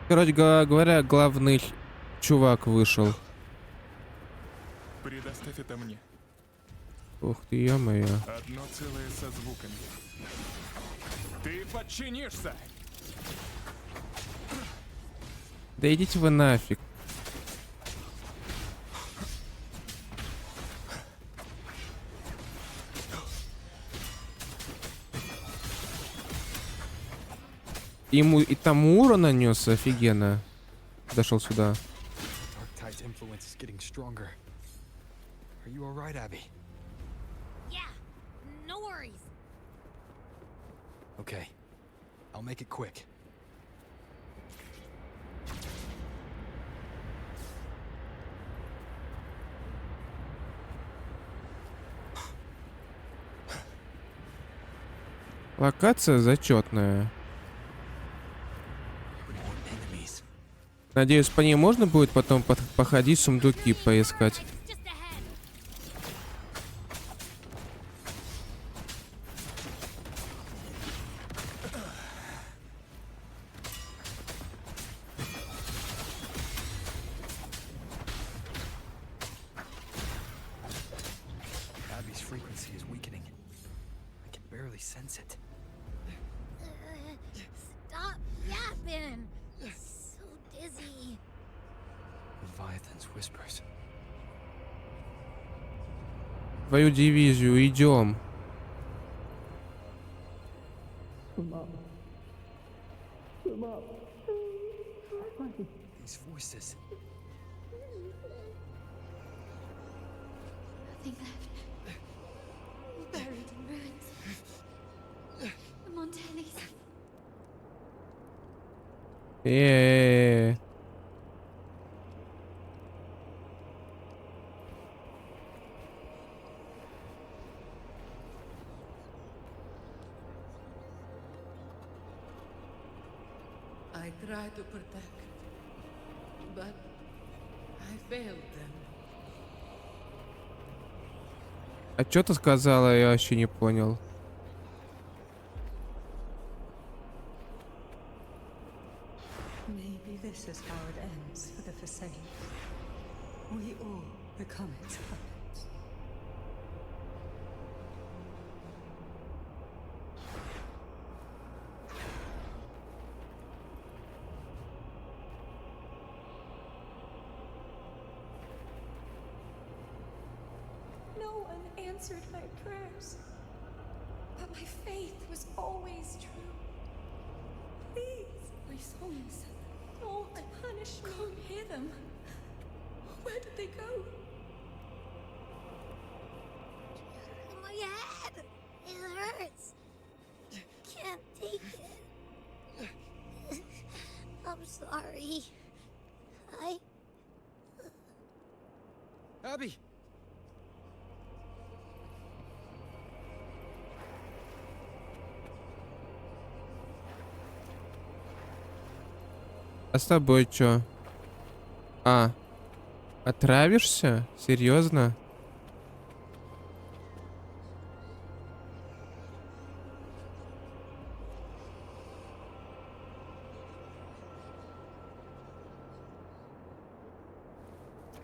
Короче говоря, главный чувак вышел. Предоставь это мне. Ух ты, ё-моё. Одно целое со звуками. Ты подчинишься! Да идите вы нафиг. Ему и тому урон нанес офигенно. Дошел сюда. Okay, I'll make it quick. Локация зачетная. Надеюсь, по ней можно будет потом походить, сундуки поискать. Твою дивизию, идем. These voices. Nothing left. Buried in ruins. The Montellis. I tried to protect, but I failed them. А что ты сказала, я вообще не понял. Maybe this is how it ends for the Forsaken. We all become its puppets. No one answered my prayers, but my faith was always true. Please, my songs, don't punish me. Can't hear them. Where did they go? My head, it hurts. Can't take it. I'm sorry. Abby! А с тобой чё? А, отравишься? Серьезно?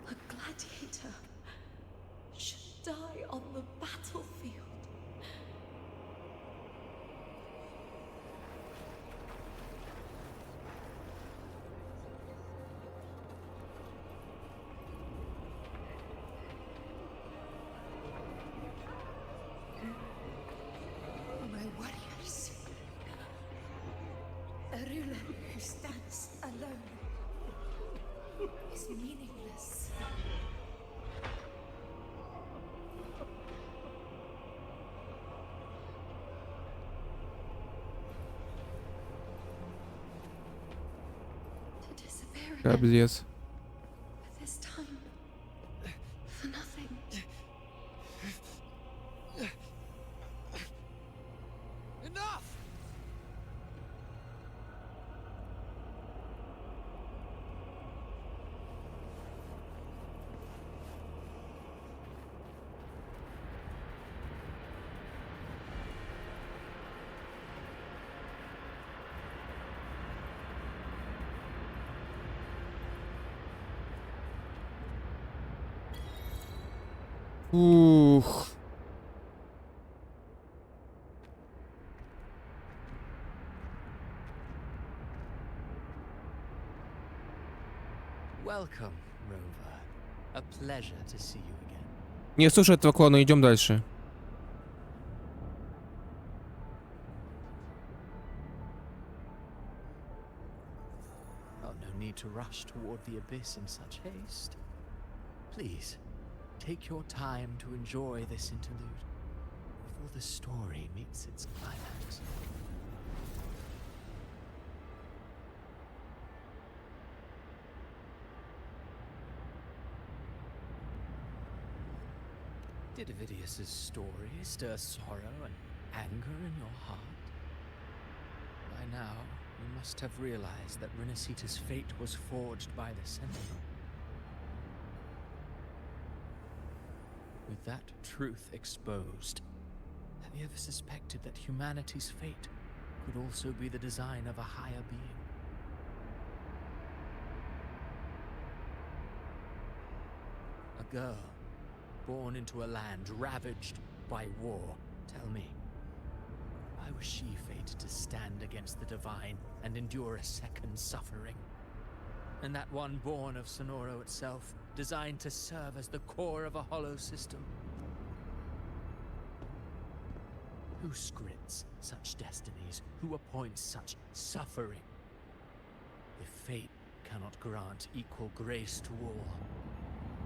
A gladiator should die on the battlefield. My warriors. A ruler who stands alone is meaningless. To disappear again, Капздец. but this time for nothing. Enough! Ух. Welcome, Rover. A pleasure to see you again. Не слушай этого клона, идем дальше. Oh, no need to rush toward the abyss in such haste. Please, take your time to enjoy this interlude before the story meets its climax. Did Ovidius's story stir sorrow and anger in your heart? By now, you must have realized that Rinascita's fate was forged by the Sentinel. With that truth exposed, have you ever suspected that humanity's fate could also be the design of a higher being? A girl born into a land ravaged by war. Tell me, why was she fated to stand against the divine and endure a second suffering? And that one born of Sonoro itself, designed to serve as the core of a hollow system? Who scripts such destinies? Who appoints such suffering? If fate cannot grant equal grace to all,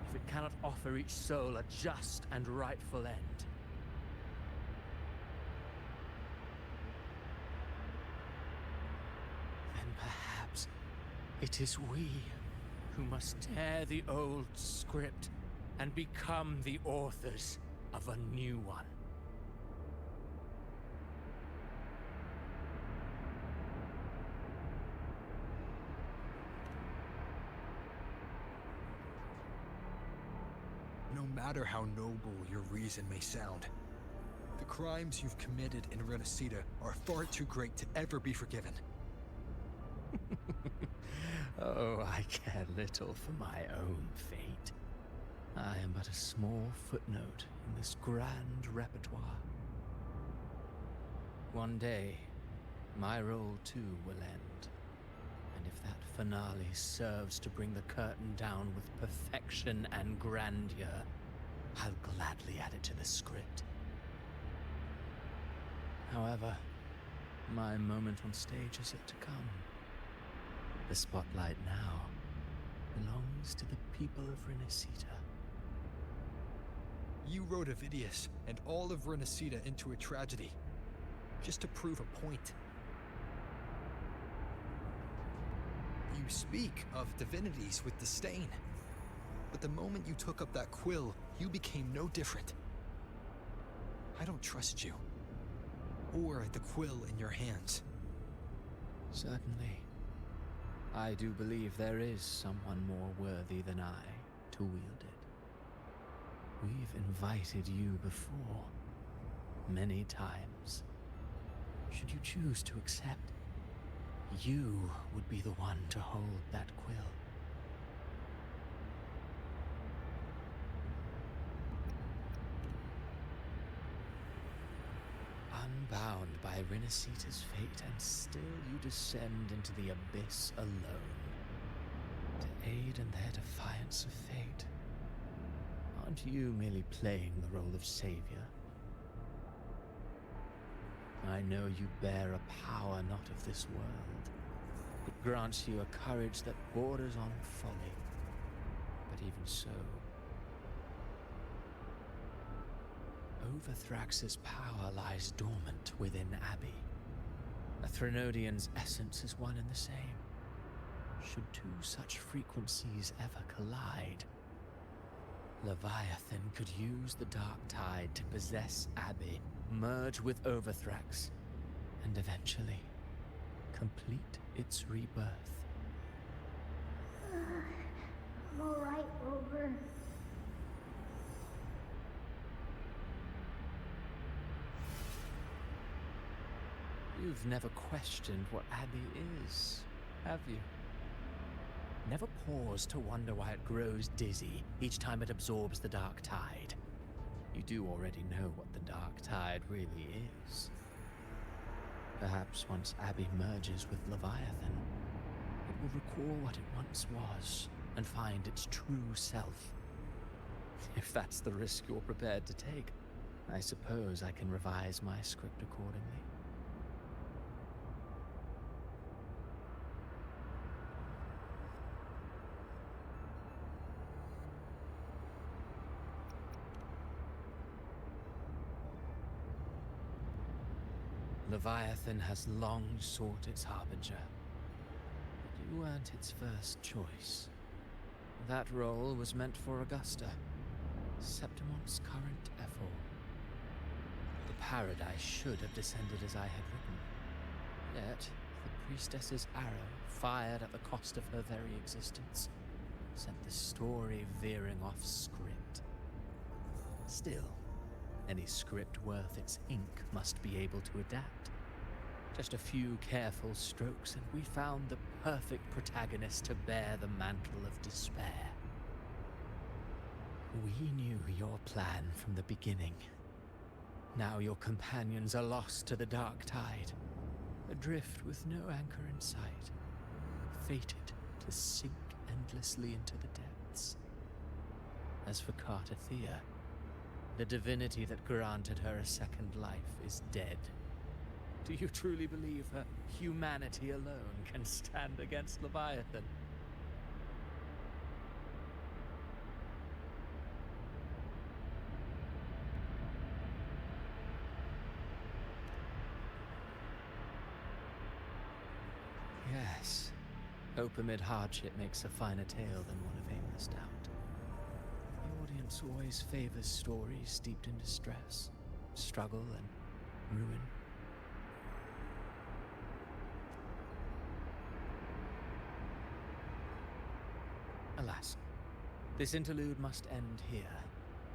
if it cannot offer each soul a just and rightful end, then perhaps it is we who must tear the old script and become the authors of a new one. No matter how noble your reason may sound, the crimes you've committed in Rinascita are far too great to ever be forgiven. Oh, I care little for my own fate. I am but a small footnote in this grand repertoire. One day, my role too will end. And if that finale serves to bring the curtain down with perfection and grandeur, I'll gladly add it to the script. However, my moment on stage is yet to come. The spotlight now belongs to the people of Rinascita. You wrote Ovidius and all of Rinascita into a tragedy, just to prove a point. You speak of divinities with disdain, but the moment you took up that quill, you became no different. I don't trust you, or the quill in your hands. Certainly. I do believe there is someone more worthy than I to wield it. We've invited you before, many times. Should you choose to accept, you would be the one to hold that quill. Unbound by Rinascita's fate, and still you descend into the abyss alone, to aid in their defiance of fate. Aren't you merely playing the role of savior? I know you bear a power not of this world. It grants you a courage that borders on folly. But even so, Overthrax's power lies dormant within Abbey. A Threnodian's essence is one and the same. Should two such frequencies ever collide, Leviathan could use the dark tide to possess Abbey, merge with Overthrax, and eventually complete its rebirth. I'm alright, Rover. You've never questioned what Abbey is, have you? Never paused to wonder why it grows dizzy each time it absorbs the dark tide. You do already know what the dark tide really is. Perhaps once Abby merges with Leviathan, it will recall what it once was and find its true self. If that's the risk you're prepared to take, I suppose I can revise my script accordingly. Leviathan has long sought its harbinger, but you weren't its first choice. That role was meant for Augusta, Septimon's current effort. The paradise should have descended as I had written. Yet, the priestess's arrow, fired at the cost of her very existence, sent the story veering off script. Still, any script worth its ink must be able to adapt. Just a few careful strokes and we found the perfect protagonist to bear the mantle of despair. We knew your plan from the beginning. Now your companions are lost to the dark tide, adrift with no anchor in sight, fated to sink endlessly into the depths. As for Ctavьте, the divinity that granted her a second life is dead. Do you truly believe her humanity alone can stand against Leviathan? Yes. Hope amid hardship makes a finer tale than one of aimless doubt. The audience always favors stories steeped in distress, struggle, and ruin. Alas, this interlude must end here.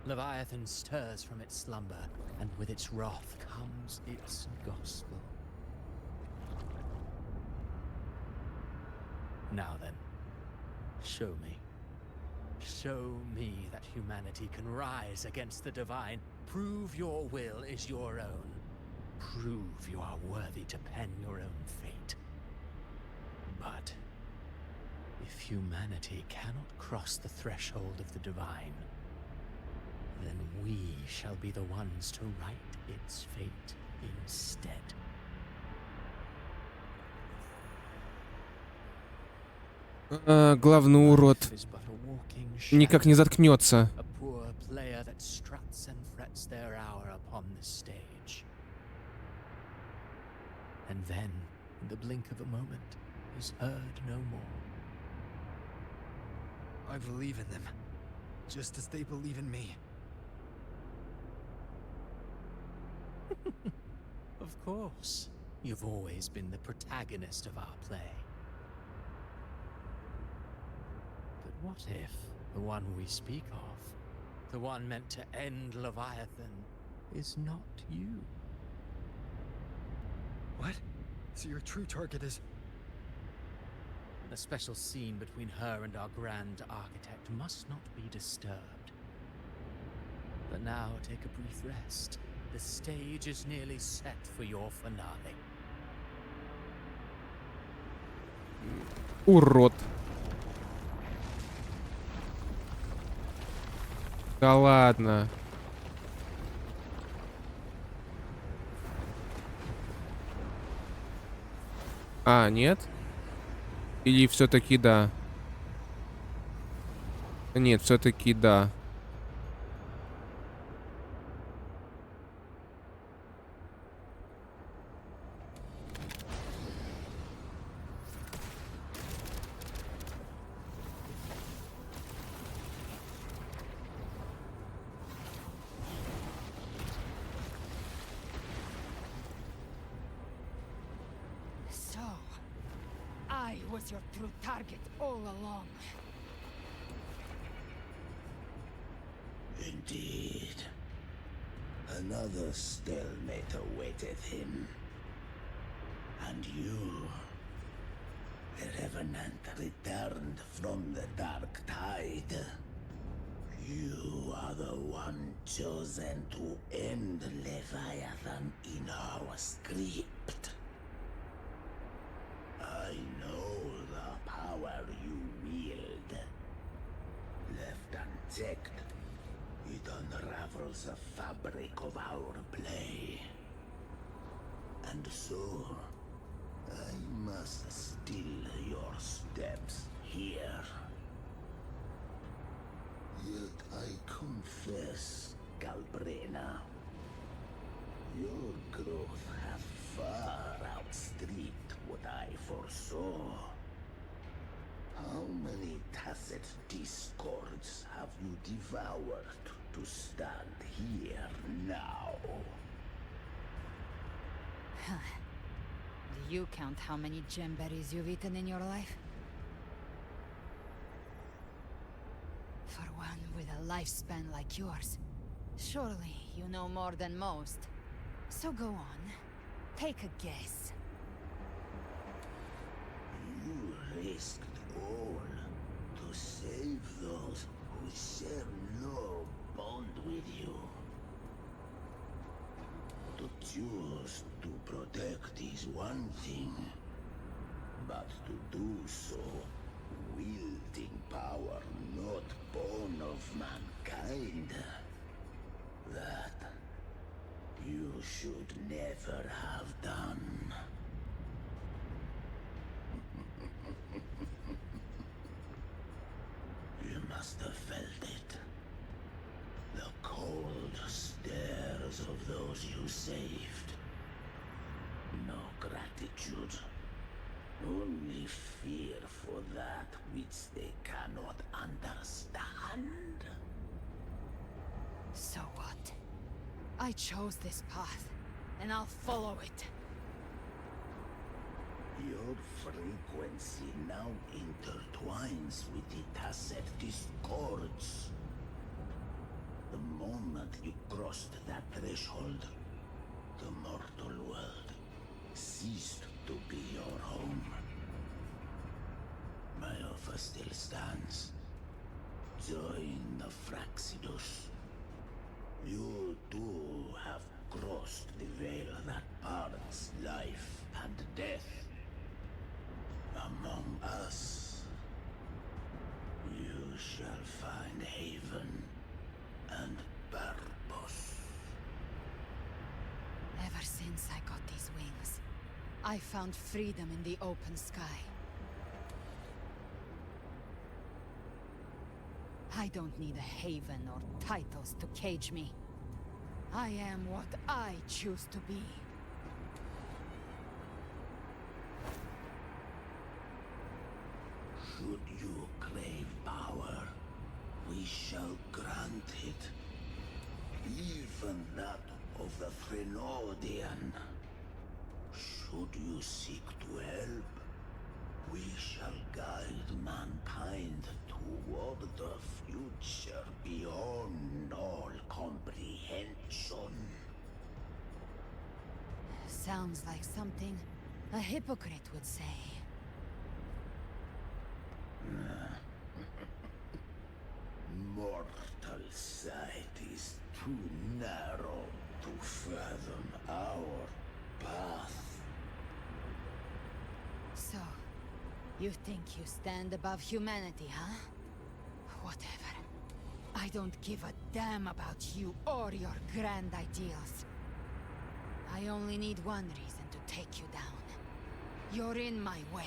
Leviathan stirs from its slumber, and with its wrath comes its gospel. Now then, show me. Show me that humanity can rise against the divine. Prove your will is your own. Prove you are worthy to pen your own fate. But if humanity cannot cross the threshold of the divine, then we shall be the ones to write its fate instead. Главный урод никак не заткнется. A poor player that struts and frets their hour upon the stage. And then, in the blink of a moment, is heard no more. I believe in them, just as they believe in me. Of course. You've always been the protagonist of our play. But what if the one we speak of, the one meant to end Leviathan, is not you? What? So your true target is... The special scene between her and our grand architect must not be disturbed. But now take a brief rest. The stage is nearly set for your finale. Урод. Да ладно. А, нет? Или все-таки да? Нет, все-таки да. So, I was your true target all along. Indeed. Another stalemate awaited him. And you, the Revenant, returned from the dark tide. You are the one chosen to end Leviathan in our script. I know the power you wield. Left unchecked, it unravels the fabric of our play. And so, I must still your steps here. Yet I confess, Galbrena, your growth has far outstripped what I foresaw. How many tacit discords have you devoured to stand here now? Do you count how many gemberries you've eaten in your life? For one with a lifespan like yours, surely you know more than most. So go on, take a guess. You risked all to save those who share no bond with you. To choose to protect is one thing, but to do so wielding power not born of mankind, that you should never have done. You must have felt it. The cold stares of those you saved. No gratitude. Only fear for that which they cannot understand. So what? I chose this path, and I'll follow it. Your frequency now intertwines with the tacit discords. The moment you crossed that threshold, the mortal world ceased to be your home. My offer still stands. Join the Fraxidus. You too have crossed the veil that parts life and death. Among us, you shall find haven and purpose. Ever since I got these wings, I found freedom in the open sky. I don't need a haven or titles to cage me. I am what I choose to be. Should you crave power, we shall grant it. Even that of the Frenodian. Should you seek to help, we shall guide mankind toward the future beyond all comprehension. Sounds like something a hypocrite would say. Mortal sight is too narrow to fathom our path. So, you think you stand above humanity, huh? Whatever. I don't give a damn about you or your grand ideals. I only need one reason to take you down. You're in my way.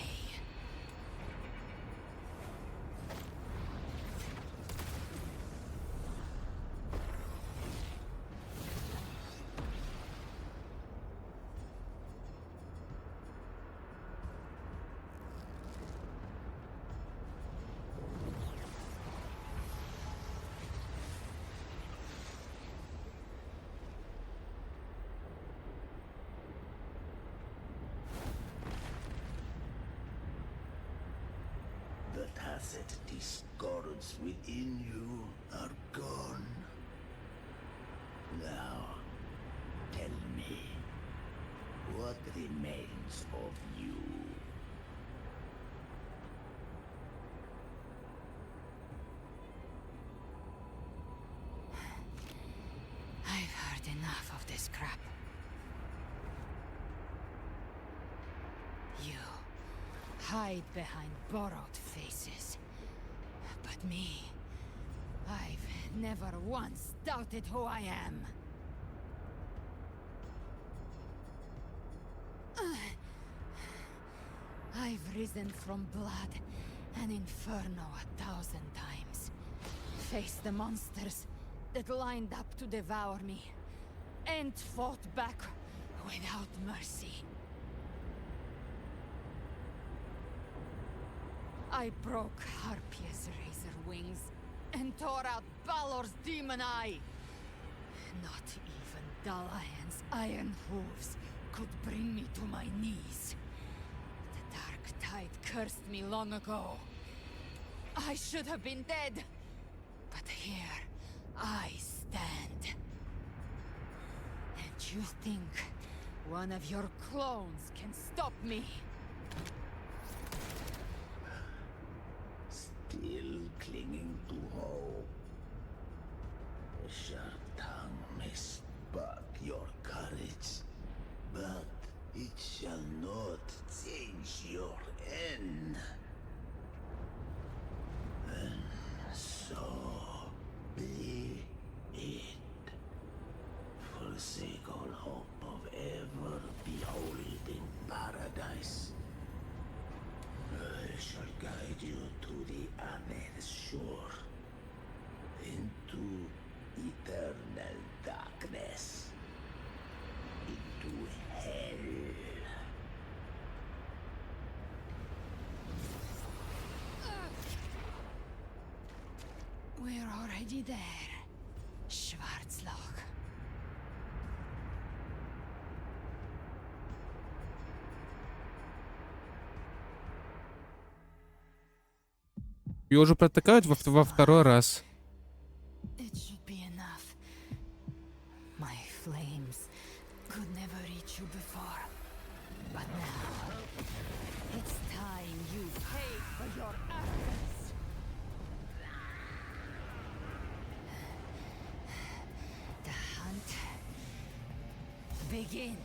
The tacit discords within you are gone. Now, tell me, what remains of you? Enough of this crap. You hide behind borrowed faces. But me, I've never once doubted who I am. I've risen from blood and inferno 1,000 times. Faced the monsters that lined up to devour me, and fought back without mercy. I broke Harpia's razor wings and tore out Balor's demon eye. Not even Dalahan's iron hooves could bring me to my knees. The dark tide cursed me long ago. I should have been dead, but here I stand. And you think one of your clones can stop me? Still clinging to hope. A sharp tongue may spark your courage, but it shall not change your end. And so be it. Forsake all hope of ever beholding paradise. I shall guide you to the other shore, into eternal darkness, into hell. We're already there, Schwarzloch. Ее уже протыкают во второй раз. It should be enough. My flames could never reach you before, but now it's time you pay for your actions. The hunt begins.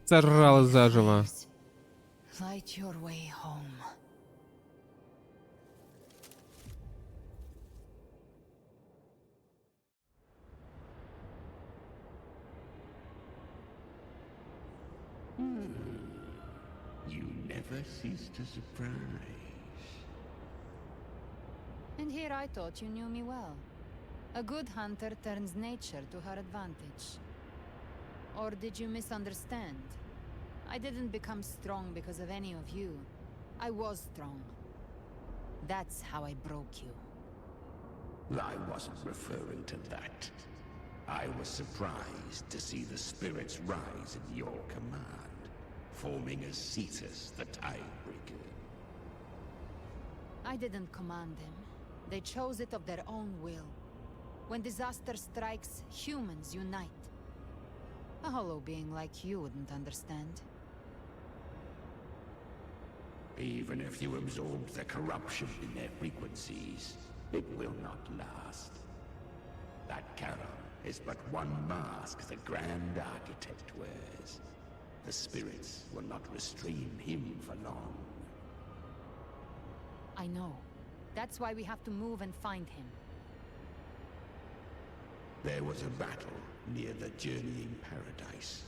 Сожрал заживо. Light your way home. You never cease to surprise. And here I thought you knew me well. A good hunter turns nature to her advantage. Or did you misunderstand? I didn't become strong because of any of you. I was strong. That's how I broke you. I wasn't referring to that. I was surprised to see the spirits rise in your command, forming as Cetus the Tidebreaker. I didn't command them. They chose it of their own will. When disaster strikes, humans unite. A hollow being like you wouldn't understand. Even if you absorb the corruption in their frequencies, it will not last. That Charon is but one mask the Grand Architect wears. The spirits will not restrain him for long. I know. That's why we have to move and find him. There was a battle near the Journeying Paradise.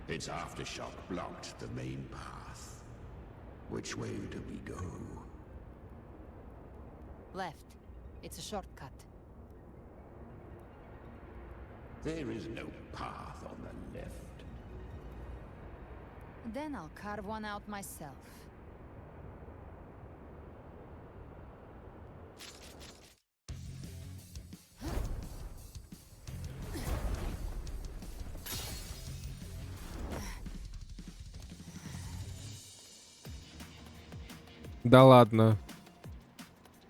Its aftershock blocked the main path. Which way do we go? Left. It's a shortcut. There is no path on the left. Then I'll carve one out myself. Да ладно.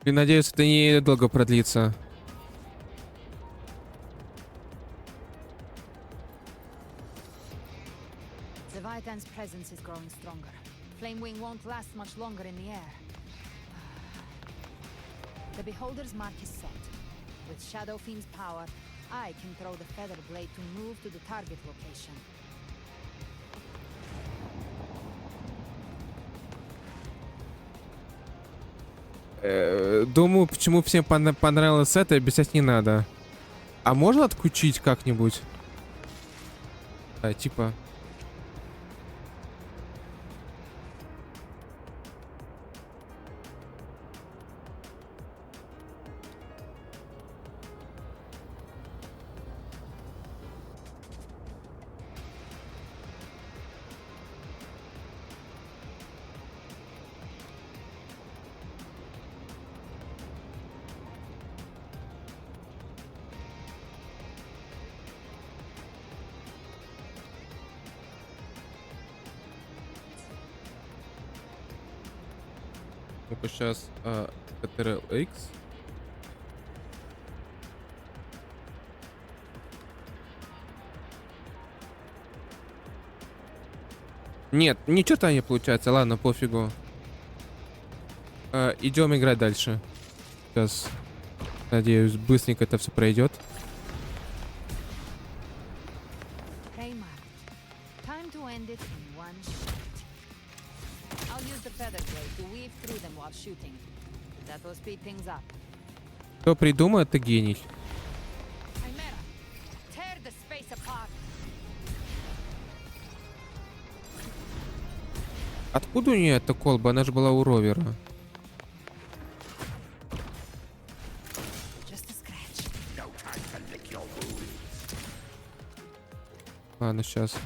И надеюсь, это недолго продлится. The Vitan's presence is growing stronger. Flamewing won't last much longer in the air. The Beholder's mark is set. With Shadow Fiend's power, I can throw the Feather Blade to move to the target location. Думаю, почему всем понравилось это, объяснять не надо. А можно отключить как-нибудь? Типа... Ну-ка сейчас Ctrl-X. Нет, ни черта не получается. Ладно, пофигу. Идем играть дальше. Сейчас, надеюсь, быстренько это все пройдет. Кто придумал, это гений. Откуда у нее эта колба? Она же была у ровера. Ладно, сейчас.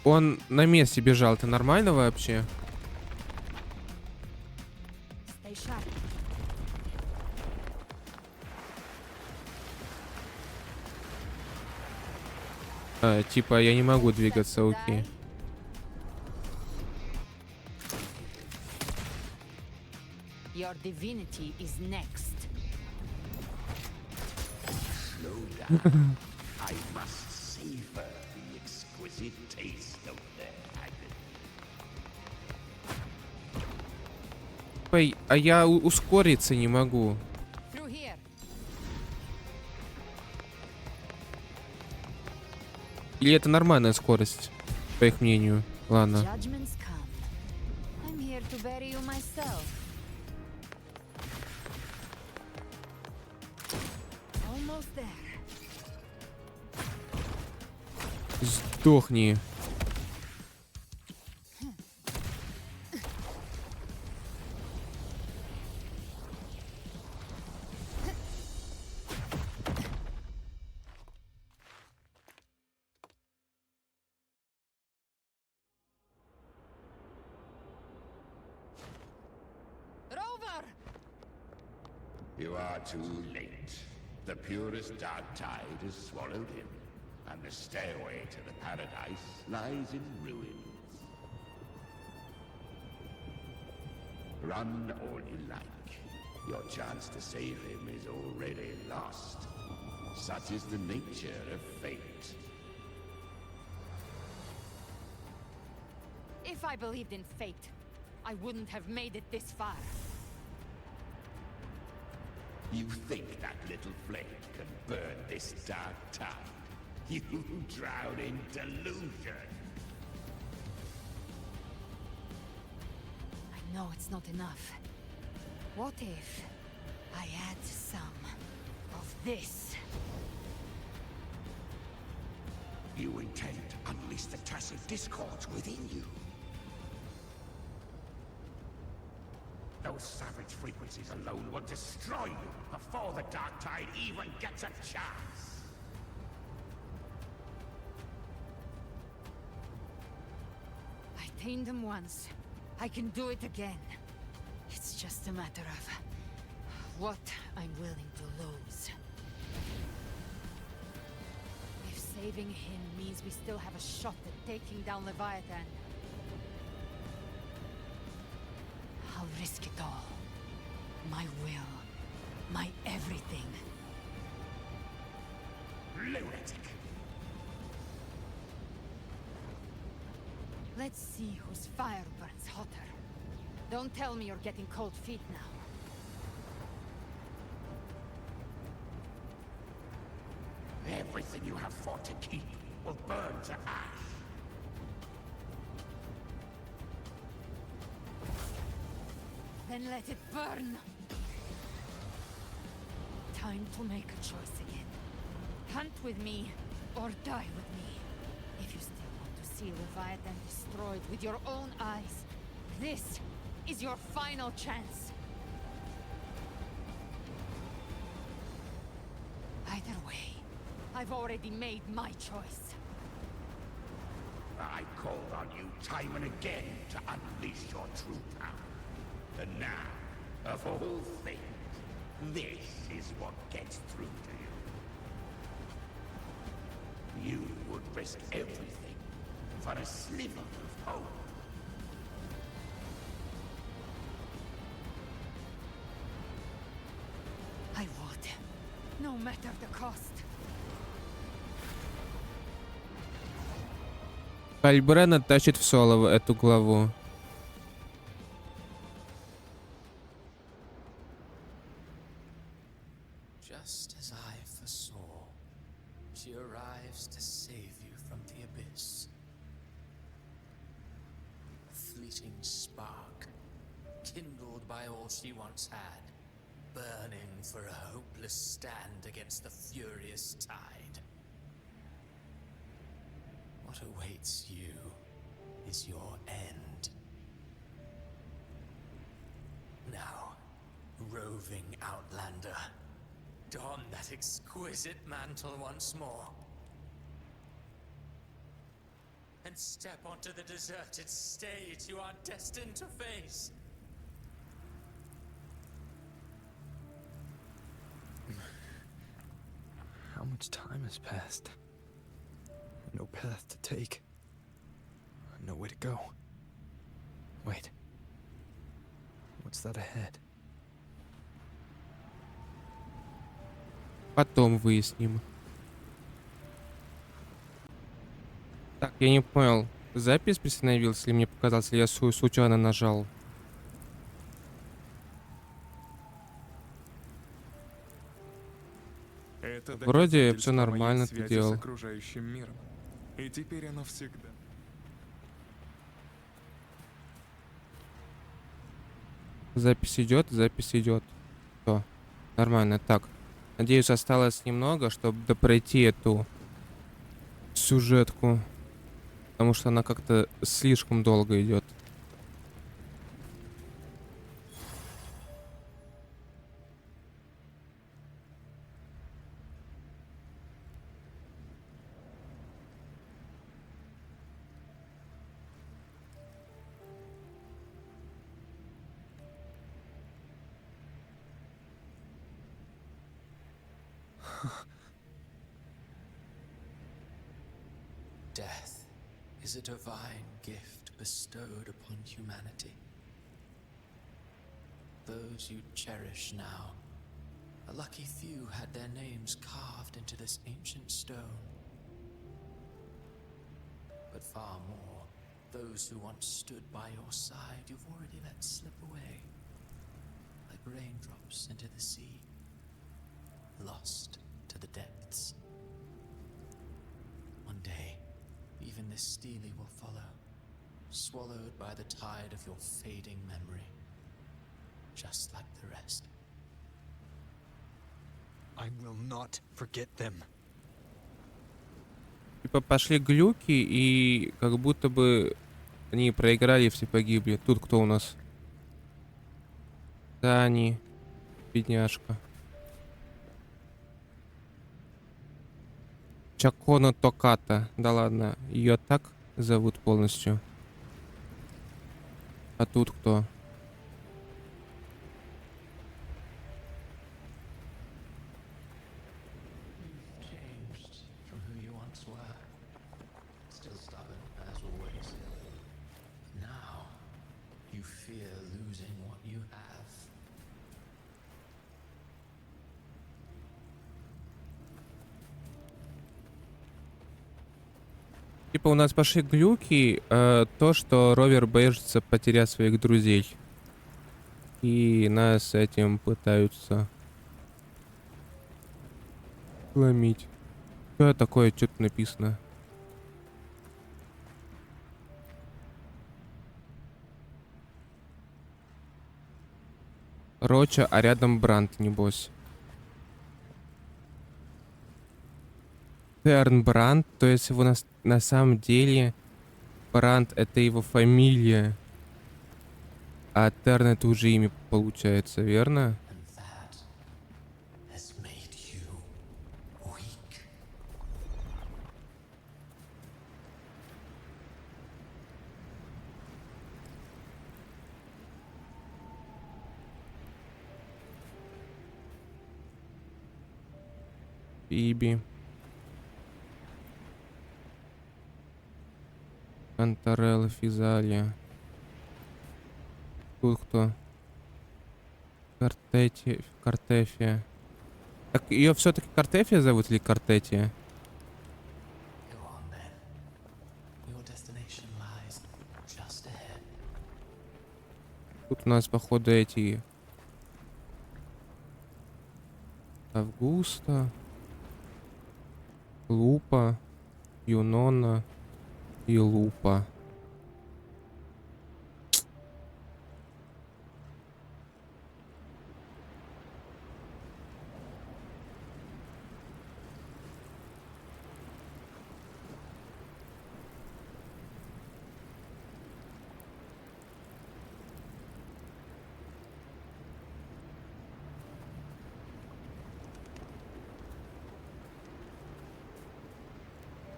Он на месте бежал. Это нормально вообще? Типа я не могу двигаться, окей. Your divinity is next. Slow down. I must savor the exquisite taste of their agony. Ой, а я ускориться не могу. Или это нормальная скорость, по их мнению? Ладно. Сдохни. You are too late. The purest dark tide has swallowed him, and the stairway to the paradise lies in ruins. Run all you like. Your chance to save him is already lost. Such is the nature of fate. If I believed in fate, I wouldn't have made it this far. You think that little flame can burn this dark tide? You drown in delusion. I know it's not enough. What if I add some of this. You intend to unleash the tacit discords within you. Those savage frequencies alone will destroy you before the Dark Tide even gets a chance. I tamed them once. I can do it again. It's just a matter of what I'm willing to lose. If saving him means we still have a shot at taking down Leviathan, I'll risk it all. My will. My everything. Lunatic! Let's see whose fire burns hotter. Don't tell me you're getting cold feet now. Everything you have fought to keep will burn to ash. Then let it burn! Time to make a choice again. Hunt with me, or die with me. If you still want to see Leviathan destroyed with your own eyes, this is your final chance. Either way, I've already made my choice. I called on you time and again to unleash your true power. And now, of all things, this is what gets through to you. You would risk everything for a sliver of hope. I would, no matter the cost. Альбрена тащит в соло эту главу. Just as I foresaw, she arrives to save you from the abyss. A fleeting spark, kindled by all she once had, burning for a hopeless stand against the furious tide. What awaits you is your end. Now, roving outlander, don that exquisite mantle once more. And step onto the deserted stage you are destined to face. How much time has passed? No path to take. Nowhere to go. Wait. What's that ahead? Потом выясним. Так, я не понял. Запись приостановилась или мне показалось, или я случайно нажал? Это Вроде доказательство всё нормально моей ты связи делал. с окружающим миром. И теперь оно всегда. Запись идет, запись идет. Все, нормально. Так, надеюсь, осталось немного, чтобы допройти эту сюжетку. Потому что она как-то слишком долго идет. Death is a divine gift bestowed upon humanity. Those you cherish now, a lucky few had their names carved into this ancient stone. But far more, those who once stood by your side you've already let slip away, like raindrops into the sea, lost to the depths. One day, even this stele will follow, swallowed by the tide of your fading memory, just like the rest. I will not forget them. Типа пошли глюки, и как будто бы они проиграли, все погибли. Тут кто у нас? Тани, бедняжка. Чакона Токата. Да ладно, ее так зовут полностью. А тут кто? Changed from who you once were. Still stubborn, as always. Now, you fear losing what you have. Типа у нас пошли глюки, то, что ровер боится потерять своих друзей. И нас с этим пытаются ломить. Что такое, что-то написано? Роча, а рядом Бранд, небось. Терн Бранд, то есть его на самом деле Бранд это его фамилия. А Терн это уже имя получается, верно? And that has made you weak. Иби. Кантарелла, Физалия. Тут кто? Картефия. Так ее все-таки Картефия зовут или Картетия? Go on then. Your destination lies just ahead. Тут у нас, походу, эти... Августа. Лупа. Юнона. И Лупа.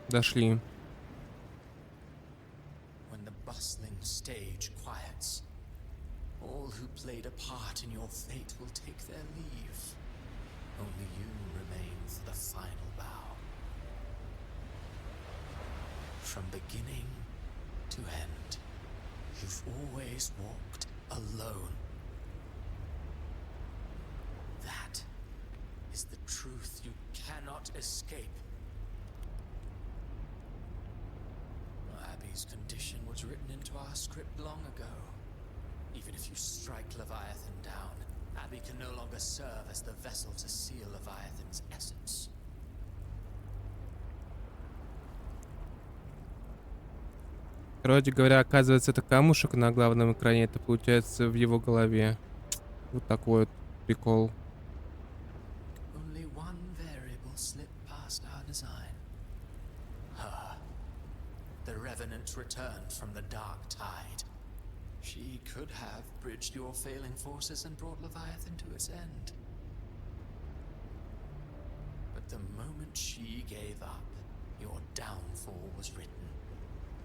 Дошли. When the bustling stage quiets, all who played a part in your fate will take their leave. Only you remain for the final bow. From beginning to end, you've always walked alone. That is the truth you cannot escape. Abby's condition was written into our script long ago. Even if you strike Leviathan down, Abby can no longer serve as the vessel to seal Leviathan's essence. Короче говоря, оказывается, это камушек на главном экране. Это получается в его голове. Вот такой вот прикол. Only one variable slipped past our design. Her. The Revenant returned from the dark tide. She could have bridged your failing forces and brought Leviathan to its end. But the moment she gave up, your downfall was written.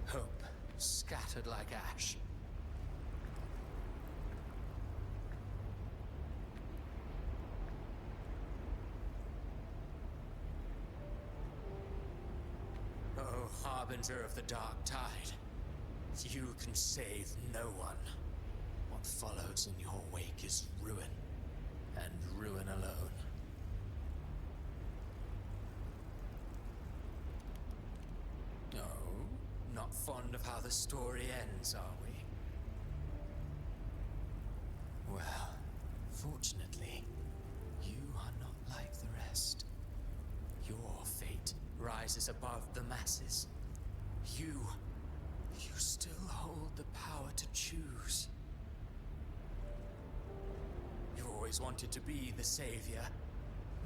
Hope scattered like ash. Oh, harbinger of the dark tide, you can save no one. What follows in your wake is ruin, and ruin alone. No, not fond of how the story ends, are we? Well, fortunately, you are not like the rest. Your fate rises above the masses. You still hold the power to choose. You always wanted to be the savior.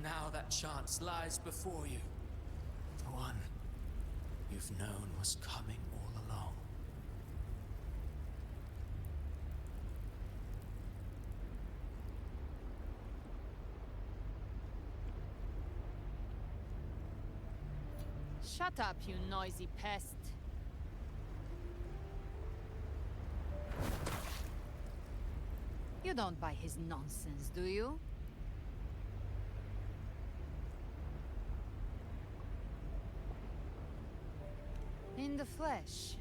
Now that chance lies before you. The one you've known was coming all along. Shut up, you noisy pest. You don't buy his nonsense, do you? In the flesh.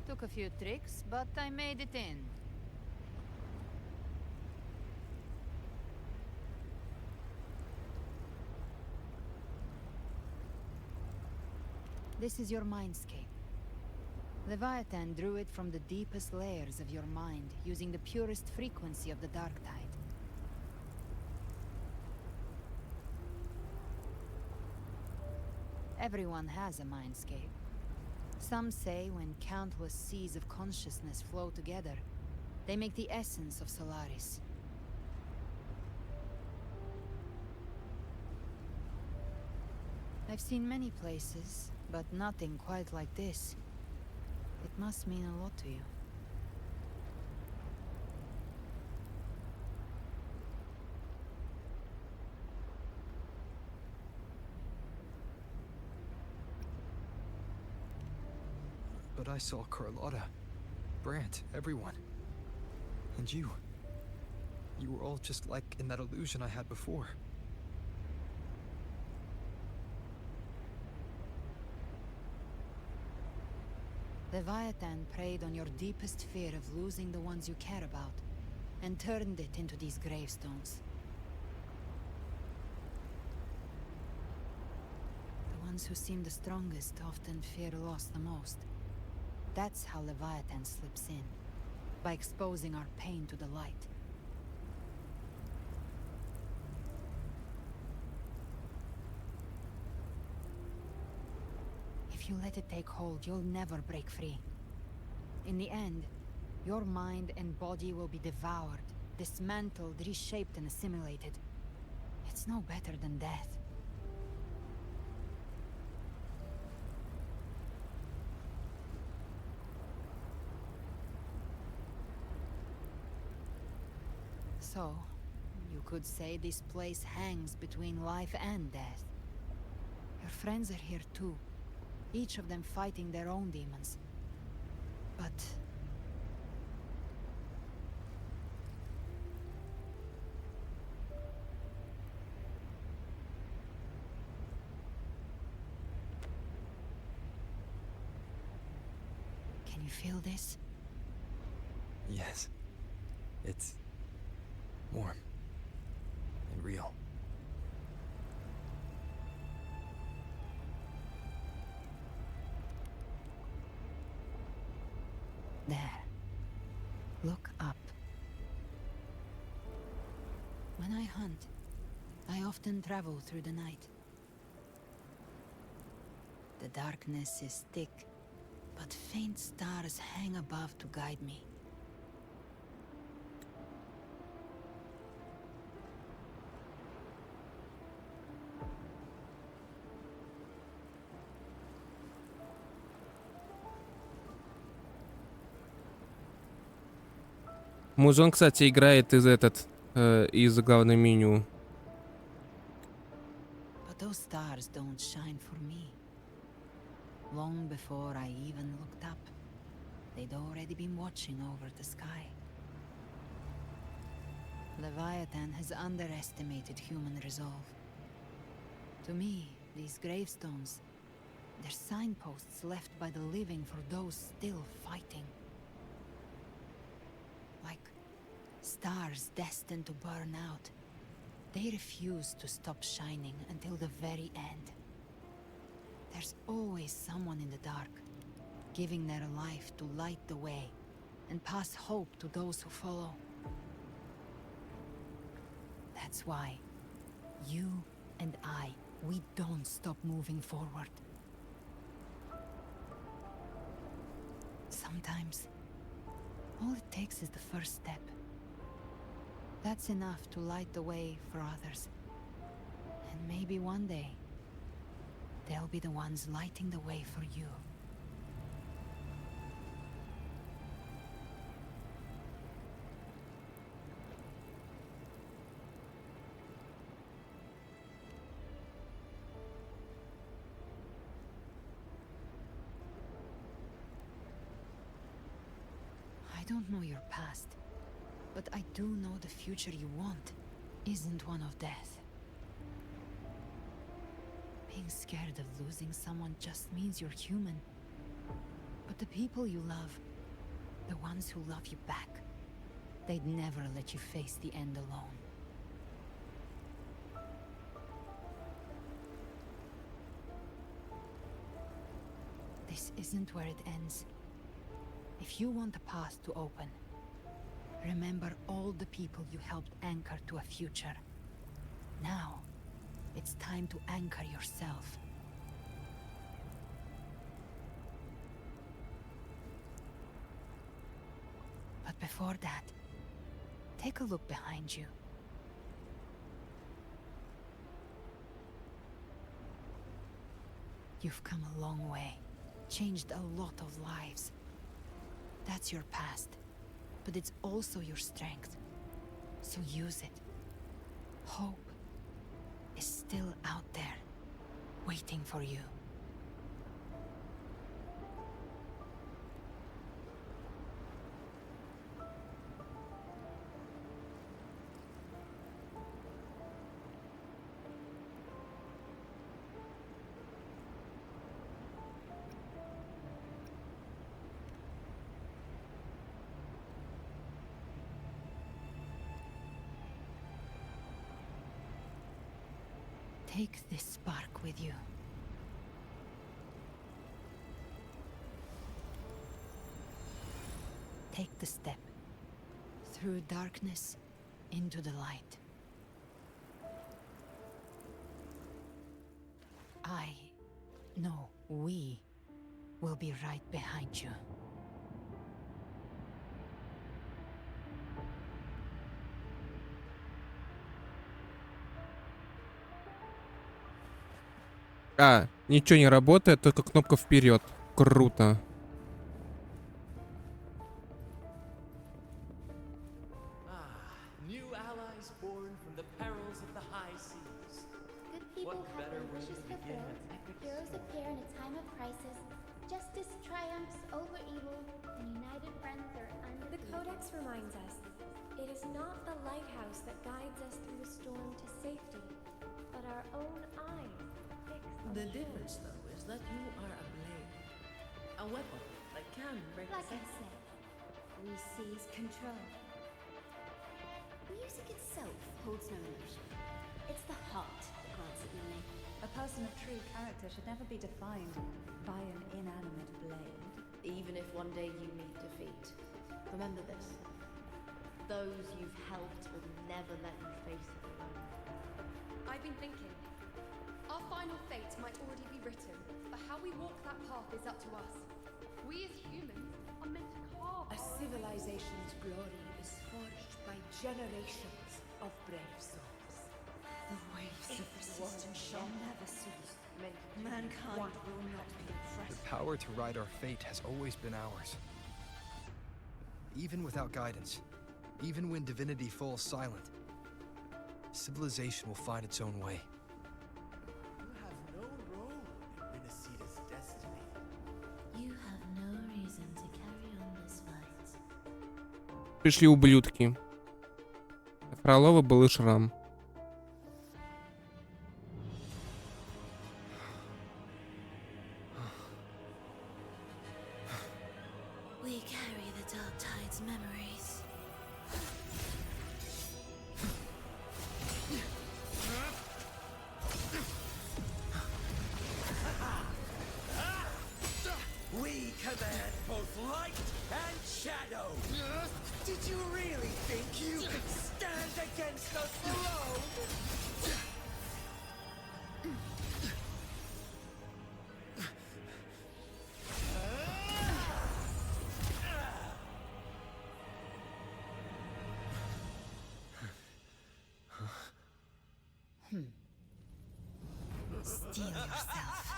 Took a few tricks, but I made it in. This is your mindscape. Leviathan drew it from the deepest layers of your mind, using the purest frequency of the dark tide. Everyone has a mindscape. Some say when countless seas of consciousness flow together, they make the essence of Solaris. I've seen many places, but nothing quite like this. It must mean a lot to you. But I saw Carlotta, Brant, everyone. And you. You were all just like in that illusion I had before. Leviathan preyed on your deepest fear of losing the ones you care about, and turned it into these gravestones. The ones who seem the strongest often fear loss the most. That's how Leviathan slips in, by exposing our pain to the light. If you let it take hold, you'll never break free. In the end, your mind and body will be devoured, dismantled, reshaped, and assimilated. It's no better than death. So, you could say this place hangs between life and death. Your friends are here too, each of them fighting their own demons. But... can you feel this? Yes. It's warm and real. There. Look up. When I hunt, I often travel through the night. The darkness is thick, but faint stars hang above to guide me. Музон, кстати, играет из главного меню. But those stars don't shine for me. Long before I even looked up, they'd already been watching over the sky. Leviathan has underestimated human resolve. To me, these gravestones, they're signposts left by the living for those still fighting. Like stars destined to burn out. They refuse to stop shining until the very end. There's always someone in the dark, giving their life to light the way and pass hope to those who follow. That's why you and I, we don't stop moving forward. Sometimes all it takes is the first step. That's enough to light the way for others. And maybe one day, they'll be the ones lighting the way for you. I don't know your past, but I do know the future you want isn't one of death. Being scared of losing someone just means you're human. But the people you love, the ones who love you back, they'd never let you face the end alone. This isn't where it ends. If you want the path to open, remember all the people you helped anchor to a future. Now, it's time to anchor yourself. But before that, take a look behind you. You've come a long way, changed a lot of lives. That's your past, but it's also your strength. So use it. Hope is still out there, waiting for you. Take this spark with you. Take the step through darkness into the light. We will be right behind you. Ничего не работает, только кнопка вперед. Круто. Reminds us, it is not the lighthouse that guides us through the storm to safety, but our own eyes fixed on The shore. difference, though, is that you are a blade. A weapon that can break Like the I said, we seize control. Music itself holds no emotion. It's the heart that grants it meaning. A person of true character should never be defined by an inanimate blade. Even if one day you meet defeat, remember this. Those you've helped will never let you face it alone. I've been thinking, our final fate might already be written, but how we walk that path is up to us. We as humans are meant to carve A civilization's glory is forged by generations of brave souls. The waves of resistance shall never cease. Mankind will not be oppressed. The power to ride our fate has always been ours. Even without guidance, even when divinity falls silent, civilization will find its own way. You have no role in РИНАСЦИТЫ's destiny. You have no reason to carry on this fight. Пришли ублюдки. У Фролова был и шрам. We carry the dark tide's memories. We command both light and shadow. Did you really think you could stand against us alone? Steel yourself.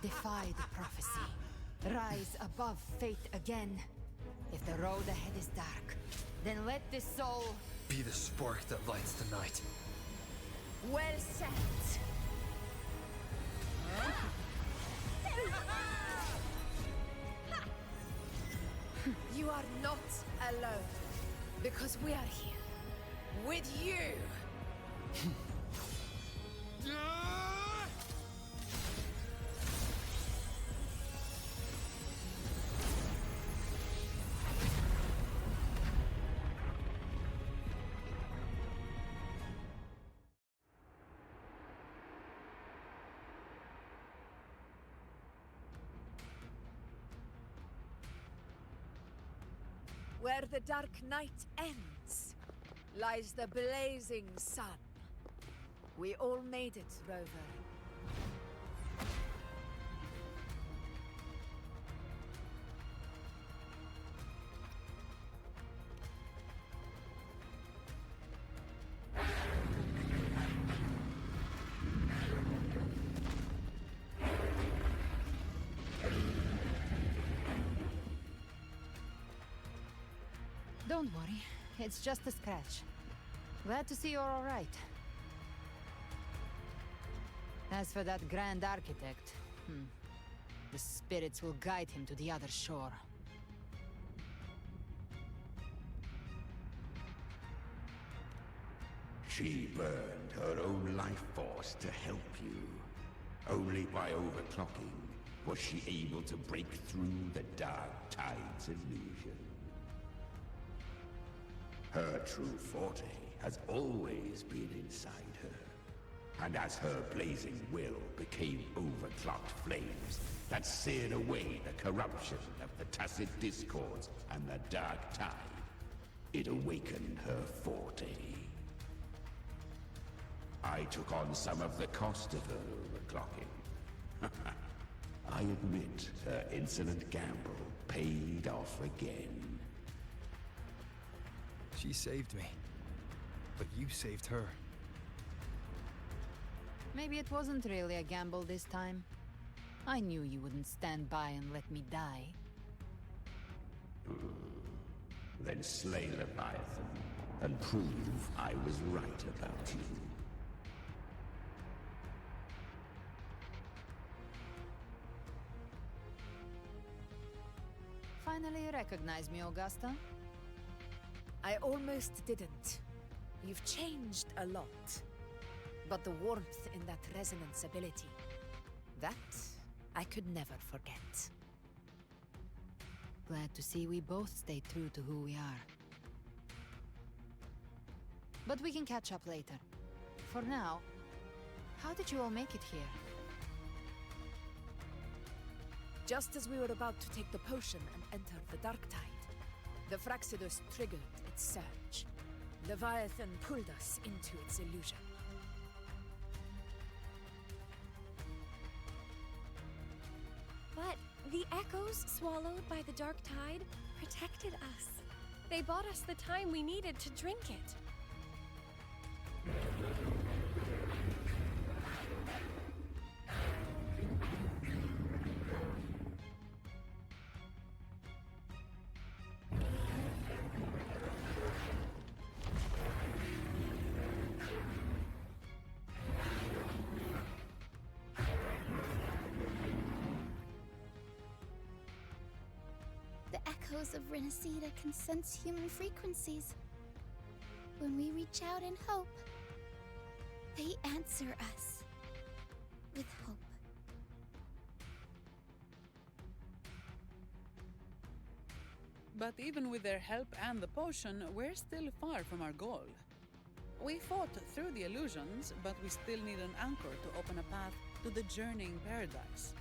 Defy the prophecy. Rise above fate again. If the road ahead is dark, then let this soul Be the spark that lights the night. well set. You are not alone. Because we are here. With you. Where the dark night ends, lies the blazing sun. We all made it, Rover. Don't worry, it's just a scratch. Glad to see you're all right. As for that Grand Architect, the spirits will guide him to the other shore. She burned her own life force to help you. Only by overclocking was she able to break through the dark tide's illusion. Her true forte has always been inside her. And as her blazing will became overclocked flames that seared away the corruption of the tacit discords and the dark tide, it awakened her forte. I took on some of the cost of her overclocking. I admit her insolent gamble paid off again. She saved me. But you saved her. Maybe it wasn't really a gamble this time. I knew you wouldn't stand by and let me die. Then slay Leviathan and prove I was right about you. Finally recognize me, Augusta? I almost didn't. You've changed a lot. But the warmth in that resonance ability, that I could never forget. Glad to see we both stayed true to who we are. But we can catch up later. For now, how did you all make it here? Just as we were about to take the potion and enter the dark tide, the Fraxidus triggered its surge. Leviathan pulled us into its illusion. But the echoes swallowed by the dark tide protected us. They bought us the time we needed to drink it. The echoes of RINASCITE can sense human frequencies. When we reach out in hope, they answer us with hope. But even with their help and the potion, we're still far from our goal. We fought through the illusions, but we still need an anchor to open a path to the journeying paradise.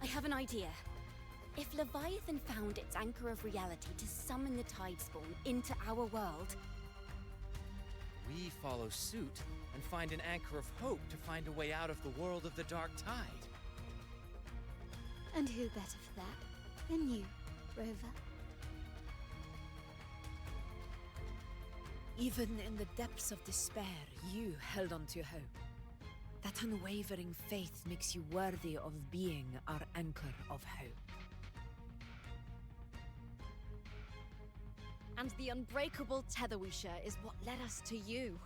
I have an idea. If Leviathan found its anchor of reality to summon the Tidespawn into our world, we follow suit and find an anchor of hope to find a way out of the world of the dark tide. and who better for that than you, Rover? Even in the depths of despair, you held on to hope. That unwavering faith makes you worthy of being our anchor of hope. And the unbreakable tether we share is what led us to you.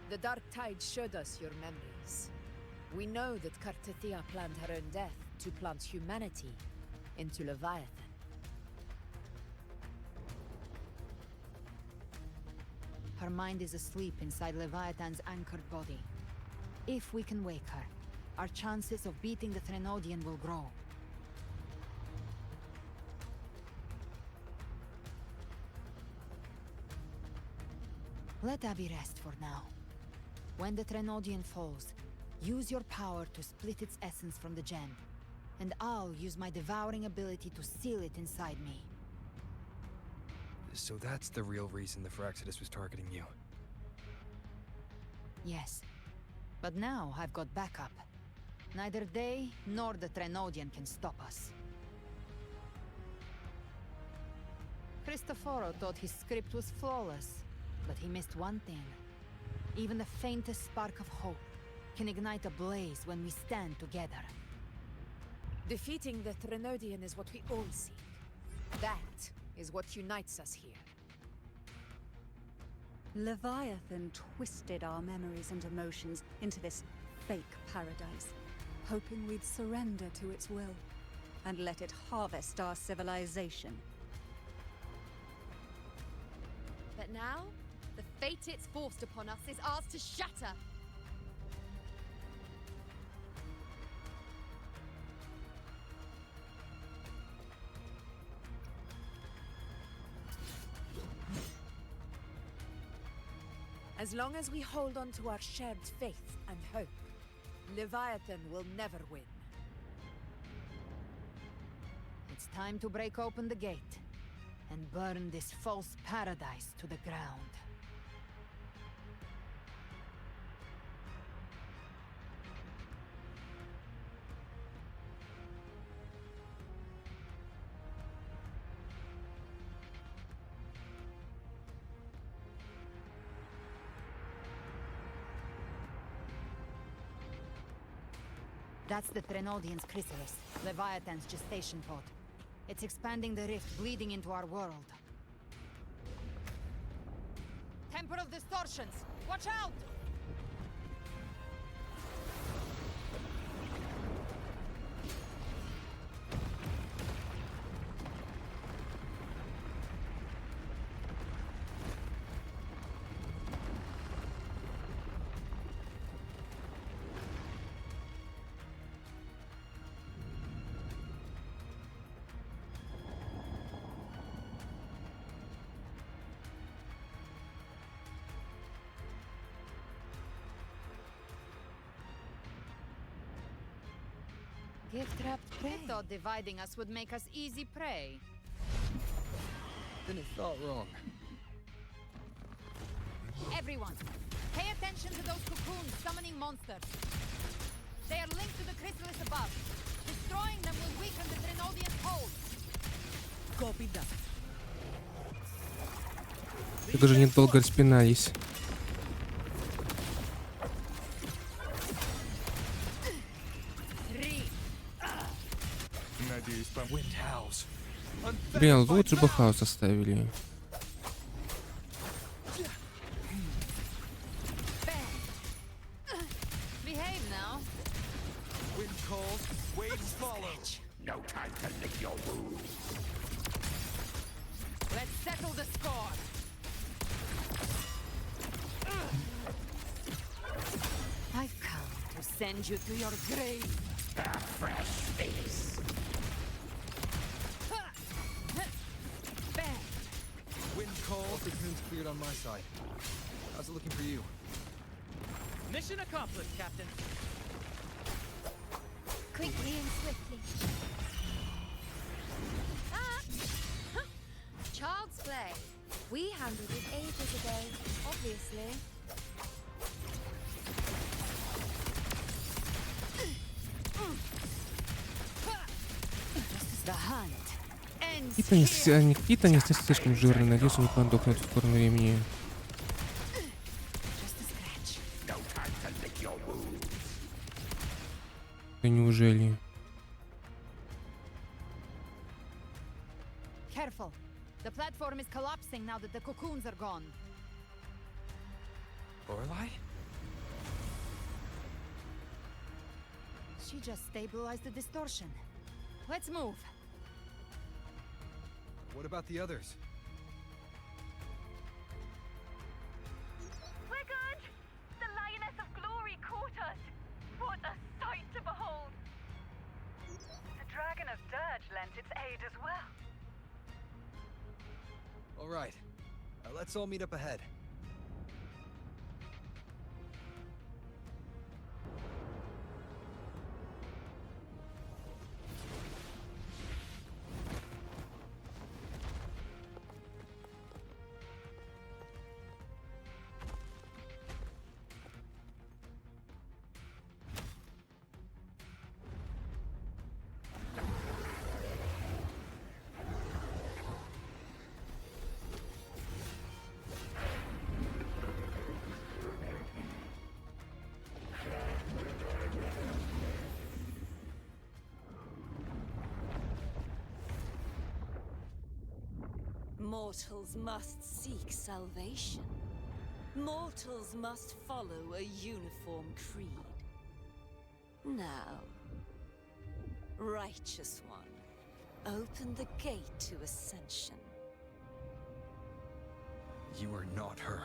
The dark tide showed us your memories. We know that Ctavьте planned her own death to plant humanity into Leviathan. Her mind is asleep inside Leviathan's anchored body. If we can wake her, our chances of beating the Threnodian will grow. Let Abby rest for now. When the Threnodian falls, use your power to split its essence from the gem, and I'll use my devouring ability to seal it inside me. So that's the real reason the Phyrexidus was targeting you. Yes, but now I've got backup. Neither they nor the Threnodian can stop us. Cristoforo thought his script was flawless, but he missed one thing. Even the faintest spark of hope can ignite a blaze when we stand together. Defeating the Threnodian is what we all seek. That is what unites us here. Leviathan twisted our memories and emotions into this fake paradise, hoping we'd surrender to its will and let it harvest our civilization. But now, the fate it's forced upon us is ours to shatter. As long as we hold on to our shared faith and hope, Leviathan will never win. It's time to break open the gate and burn this false paradise to the ground. That's the Threnodian's chrysalis, Leviathan's gestation pod. It's expanding the rift, bleeding into our world. Temporal distortions! Watch out! Gift-wrapped prey. I thought dividing us would make us easy prey. Then it felt wrong. Everyone, pay attention to those cocoons summoning monsters. They are linked to the chrysalis above. Destroying them will weaken the Threnodian hold. Copy that. Как же недолго распинались. Блин, лучше бы хаос оставили. Behave now. Wind calls, waves follow. No time to lick your wounds. Let's settle the score. I've come to send you to your grave. A fresh face. Wind calls, the cocoon's cleared on my side. How's it looking for you? Mission accomplished, Captain. Quickly and swiftly. Child's play. We handled it ages ago, obviously. Никита не слишком жирный. Надеюсь, он не подохнет в скором времени. Да неужели? Careful. The platform is collapsing now that the cocoons are gone. Lorelai? She just stabilized the distortion. Let's move. What about the others? We're good! The Lioness of Glory caught us! What a sight to behold! The Dragon of Dirge lent its aid as well. All right. Let's all meet up ahead. Mortals must seek salvation. Mortals must follow a uniform creed. Now, righteous one, open the gate to ascension. You are not her.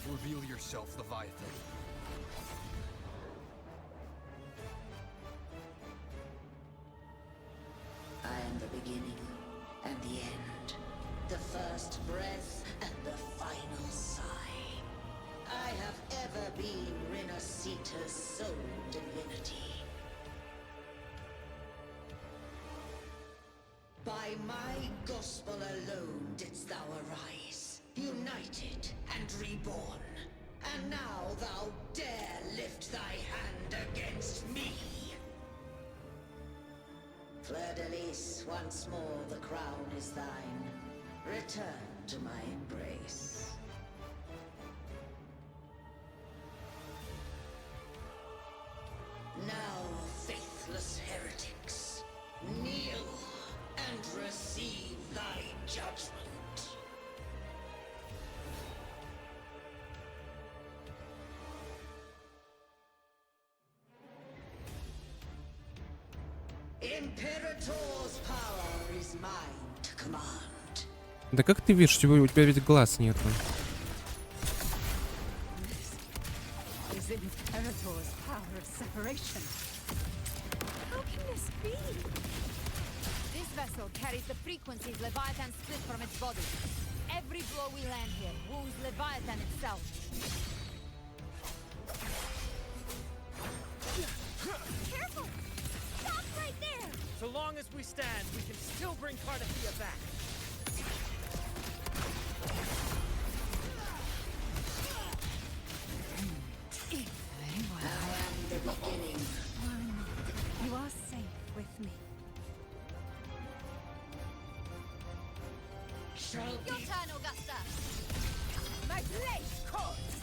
Reveal yourself, Leviathan. I am the beginning and the end, the first breath and the final sigh. I have ever been Rinascita's sole divinity. By my gospel alone didst thou arise, united and reborn. And now thou dare lift thy hand against me. Fleur-de-Lis, once more the crown is thine. Return to my embrace. Now, faithless heretics, kneel and receive thy judgment. Imperator's power is mine to command. Да как ты видишь, у тебя ведь глаз нету. Is Imperator's power of separation? How can this be? This vessel carries the frequencies Leviathan split from its body. Every blow we land here wounds Leviathan itself. Careful! Stop right there! So long as we stand, we can still bring Ctavьте back. I am the beginning. You are safe with me. Your turn, Augusta! My blade calls!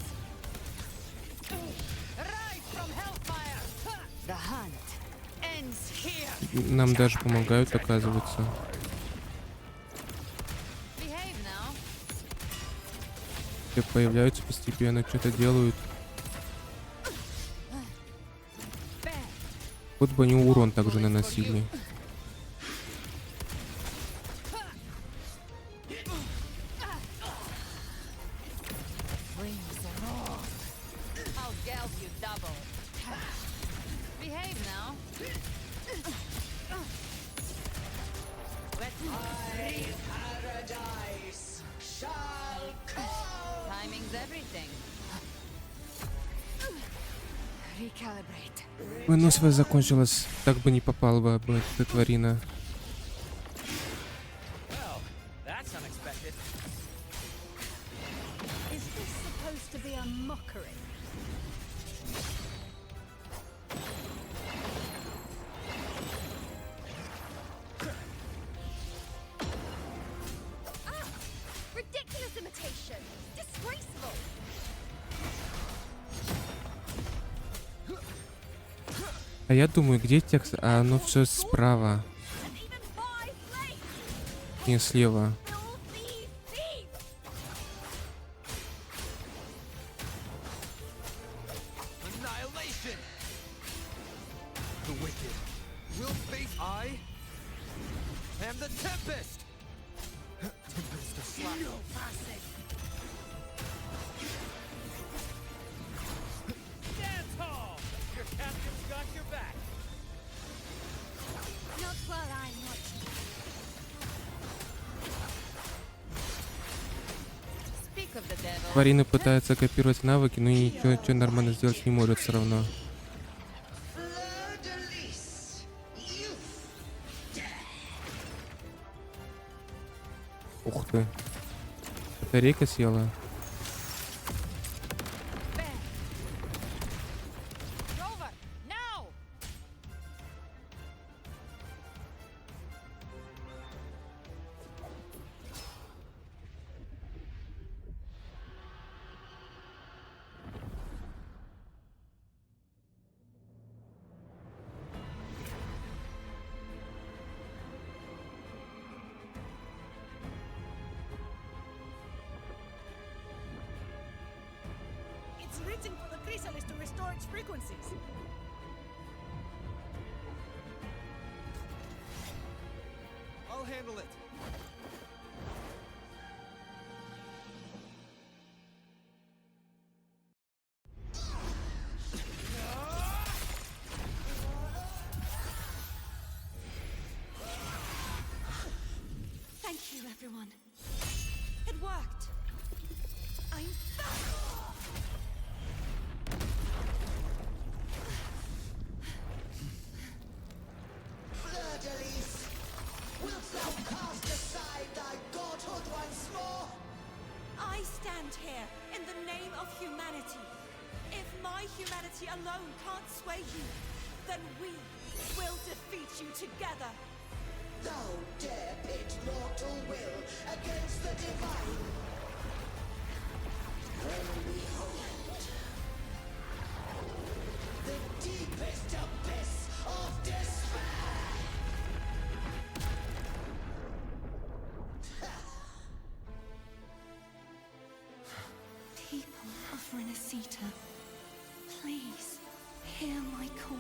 Rise from hellfire! The hunt ends here! Нам даже помогают, оказывается. Behave now. Все появляются постепенно, что-то делают. Вот бы они урон также наносили. I'll geld you double. Behave now. Paradise shall come. Timing's everything. Recalibrate. Выносливость закончилась. Так бы не попал бы эта тварина. Well, that's unexpected. Is this supposed to be a mockery? disgraceful. А я думаю, где текст? А оно все справа. Не слева. Annihilation! The wicked will face I am the Tempest! Tempest of Slack. No passing. Dance hall! Your captain's got your back. Not while I'm watching. Speak of the devil. Варина пытается копировать навыки, но ничего нормально сделать не может все равно. Ух ты. Батарейка съела. Rover, now! It's reaching for the chrysalis to restore its frequencies. I'll handle it. Thank you, everyone. It worked. I'm back. Fleur-de-lis, wilt thou cast aside thy godhood once more? I stand here in the name of humanity. If my humanity alone can't sway you, then we will defeat you together. Thou dare pit mortal will against the divine. Well, behold, the deepest abyss of despair. People of Rinascita, please hear my call.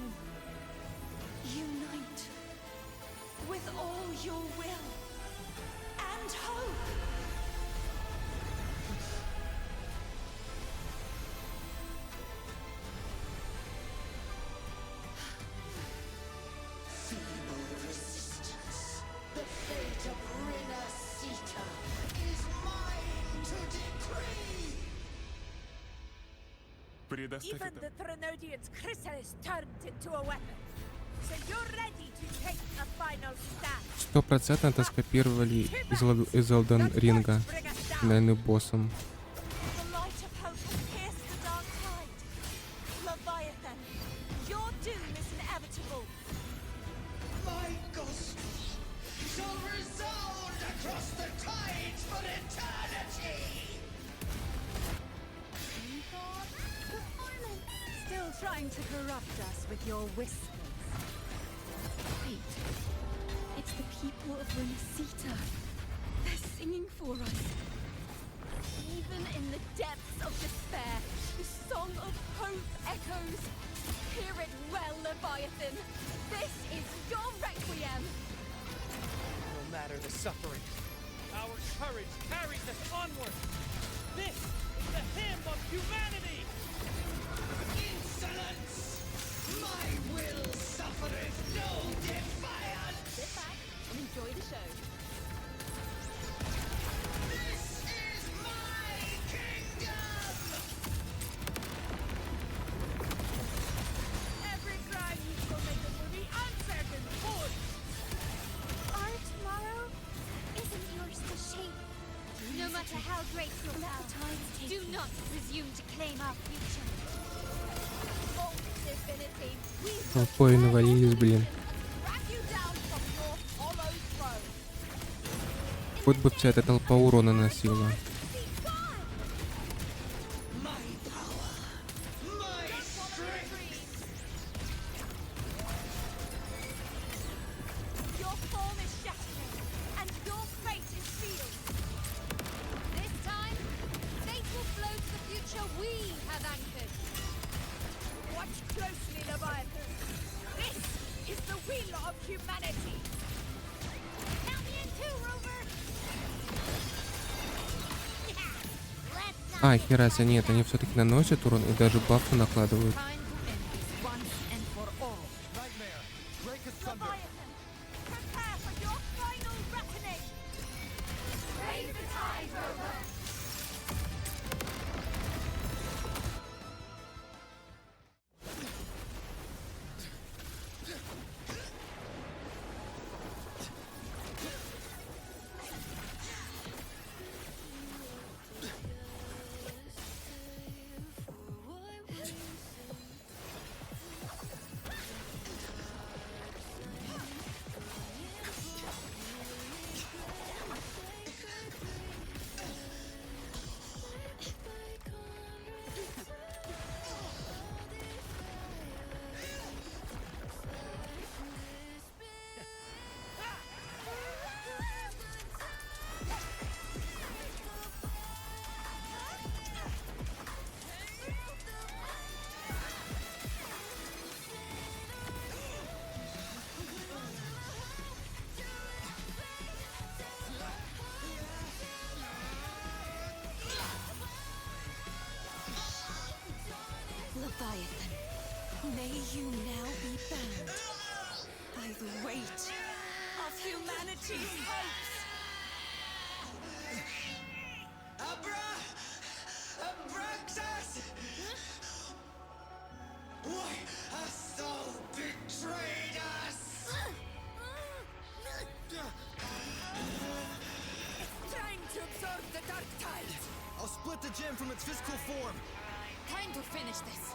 Unite with all your will and hope. Feeble resistance. The fate of Rinascita is mine to decree. Предоставь Even это. the Trinodian's chrysalis turned into a weapon. So you're ready to take a final stand. 100% это скопировали из Elden Ringa, наверное, боссом. The light of hope has pierced the dark tide. Leviathan, your doom is inevitable. My ghost shall resound across the tides for eternity. Still trying to corrupt us with your whispers. Wait, it's the people of Rinascita. They're singing for us. Even in the depths of despair, the song of hope echoes. Hear it well, Leviathan. This is your requiem. No matter the suffering, our courage carries us onward. This is the hymn of humanity. Insolence! My will suffereth no defiance! Sit back and enjoy the show. This is my kingdom! Every crime you commit will be uncertain for. Our tomorrow isn't yours to shape. No matter how great your power, do not presume to claim our future. Oh, divinity, we Толпой навалились, блин. drag you down from your hollow throne. Хоть бы вся эта толпа урона носила. has anchored. Watch closely, Leviathan. This is the will of humanity. Count me in too, Rover. А, херася, нет, они все-таки наносят урон и даже бафы накладывают. Leviathan, prepare for your final reckoning. Raise the tide, Rover. Leviathan, may you now be bound by the weight of humanity's hopes. Abraxas! Why has Saul betrayed us? It's trying to absorb the dark tide. I'll split the gem from its physical form. Time to finish this.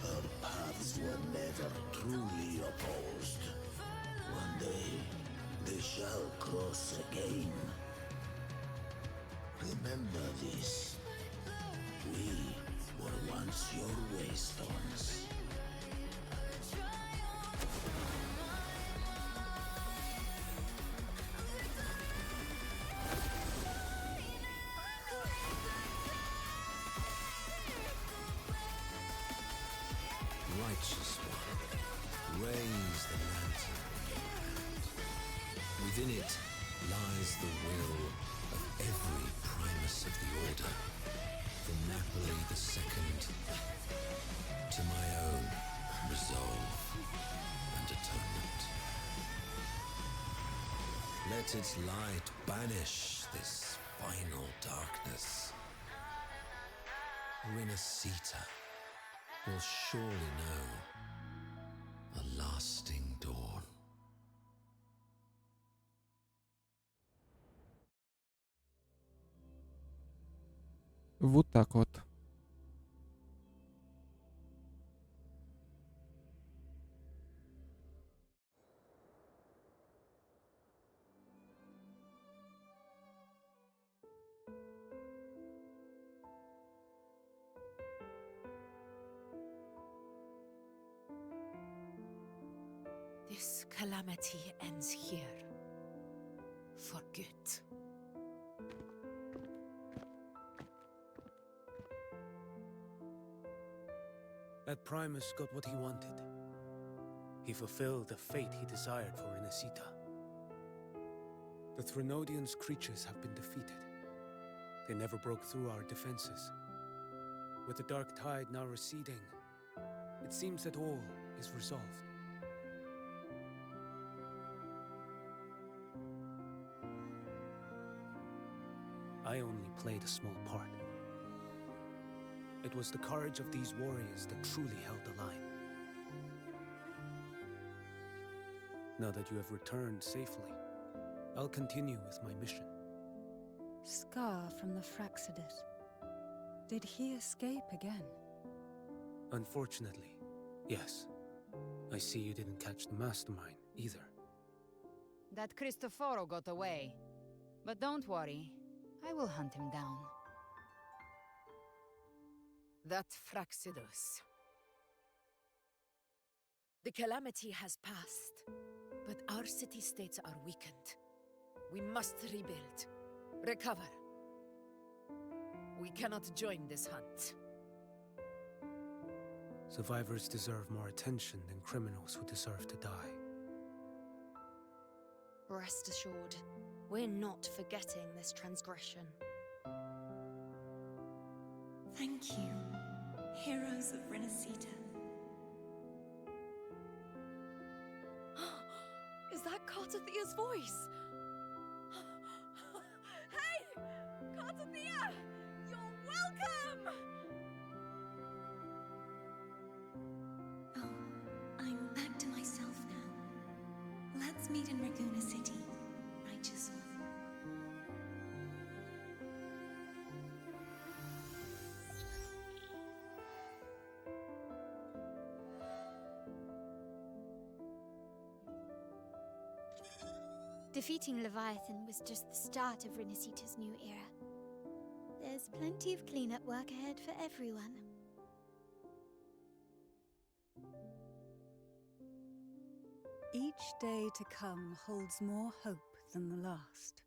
Our paths were never truly opposed. One day, they shall cross again. Remember this. We were once your waystones. Righteous one, raise the lantern in your hand. Within it lies the will of every primus of the Order, from Napoli II to my own resolve and atonement. Let its light banish this final darkness. Rinascita will surely know a lasting dawn. Вот так вот. This calamity ends here. For good. That Primus got what he wanted. He fulfilled the fate he desired for Rinascita. The Threnodians' creatures have been defeated. They never broke through our defenses. With the dark tide now receding, it seems that all is resolved. I only played a small part. It was the courage of these warriors that truly held the line. Now that you have returned safely, I'll continue with my mission. Scar from the Fraxidus. Did he escape again? Unfortunately, yes. I see you didn't catch the mastermind either. That Cristoforo got away. But don't worry, I will hunt him down. That Fraxidus. The calamity has passed, but our city-states are weakened. We must rebuild, recover. We cannot join this hunt. Survivors deserve more attention than criminals who deserve to die. Rest assured, we're not forgetting this transgression. Thank you, heroes of Rinascita. Is that Ctavьte's voice? Hey! Ctavьте! You're welcome! Oh, I'm back to myself now. Let's meet in Raguna City, righteous one. Defeating Leviathan was just the start of Rinascita's new era. There's plenty of cleanup work ahead for everyone. Each day to come holds more hope than the last.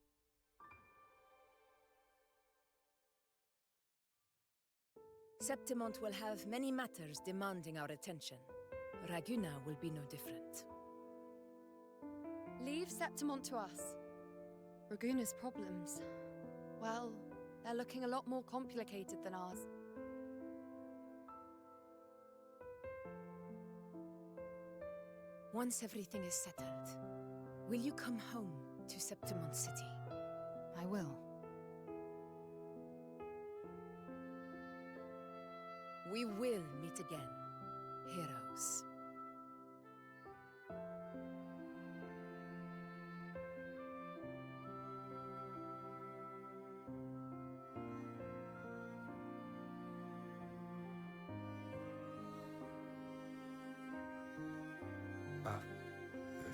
Septimont will have many matters demanding our attention. Raguna will be no different. Leave Septimont to us. Raguna's problems, well, they're looking a lot more complicated than ours. Once everything is settled, will you come home to Septimont City? I will. We will meet again, heroes.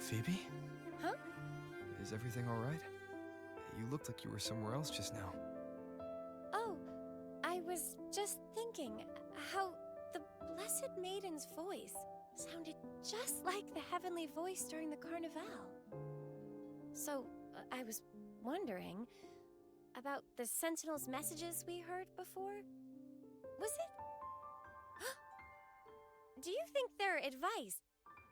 Phoebe? Huh? Is everything all right? You looked like you were somewhere else just now. Oh, I was just thinking how the Blessed Maiden's voice sounded just like the heavenly voice during the Carnival. So, I was wondering about the Sentinel's messages we heard before. Was it? Do you think their advice,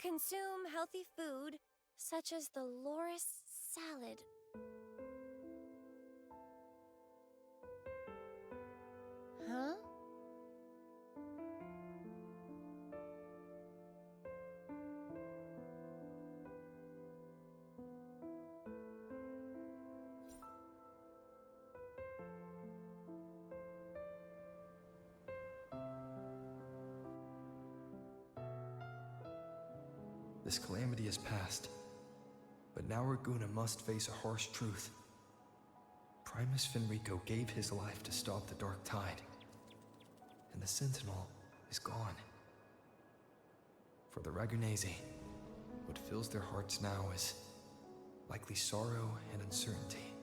consume healthy food, such as the loris salad? Huh? This calamity has passed, but now Raguna must face a harsh truth. Primus Finrico gave his life to stop the Dark Tide, and the Sentinel is gone. For the Ragunesi, what fills their hearts now is likely sorrow and uncertainty.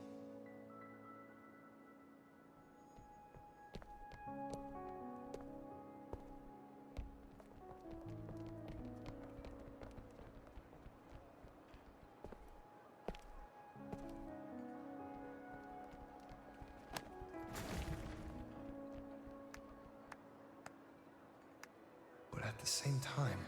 But at the same time,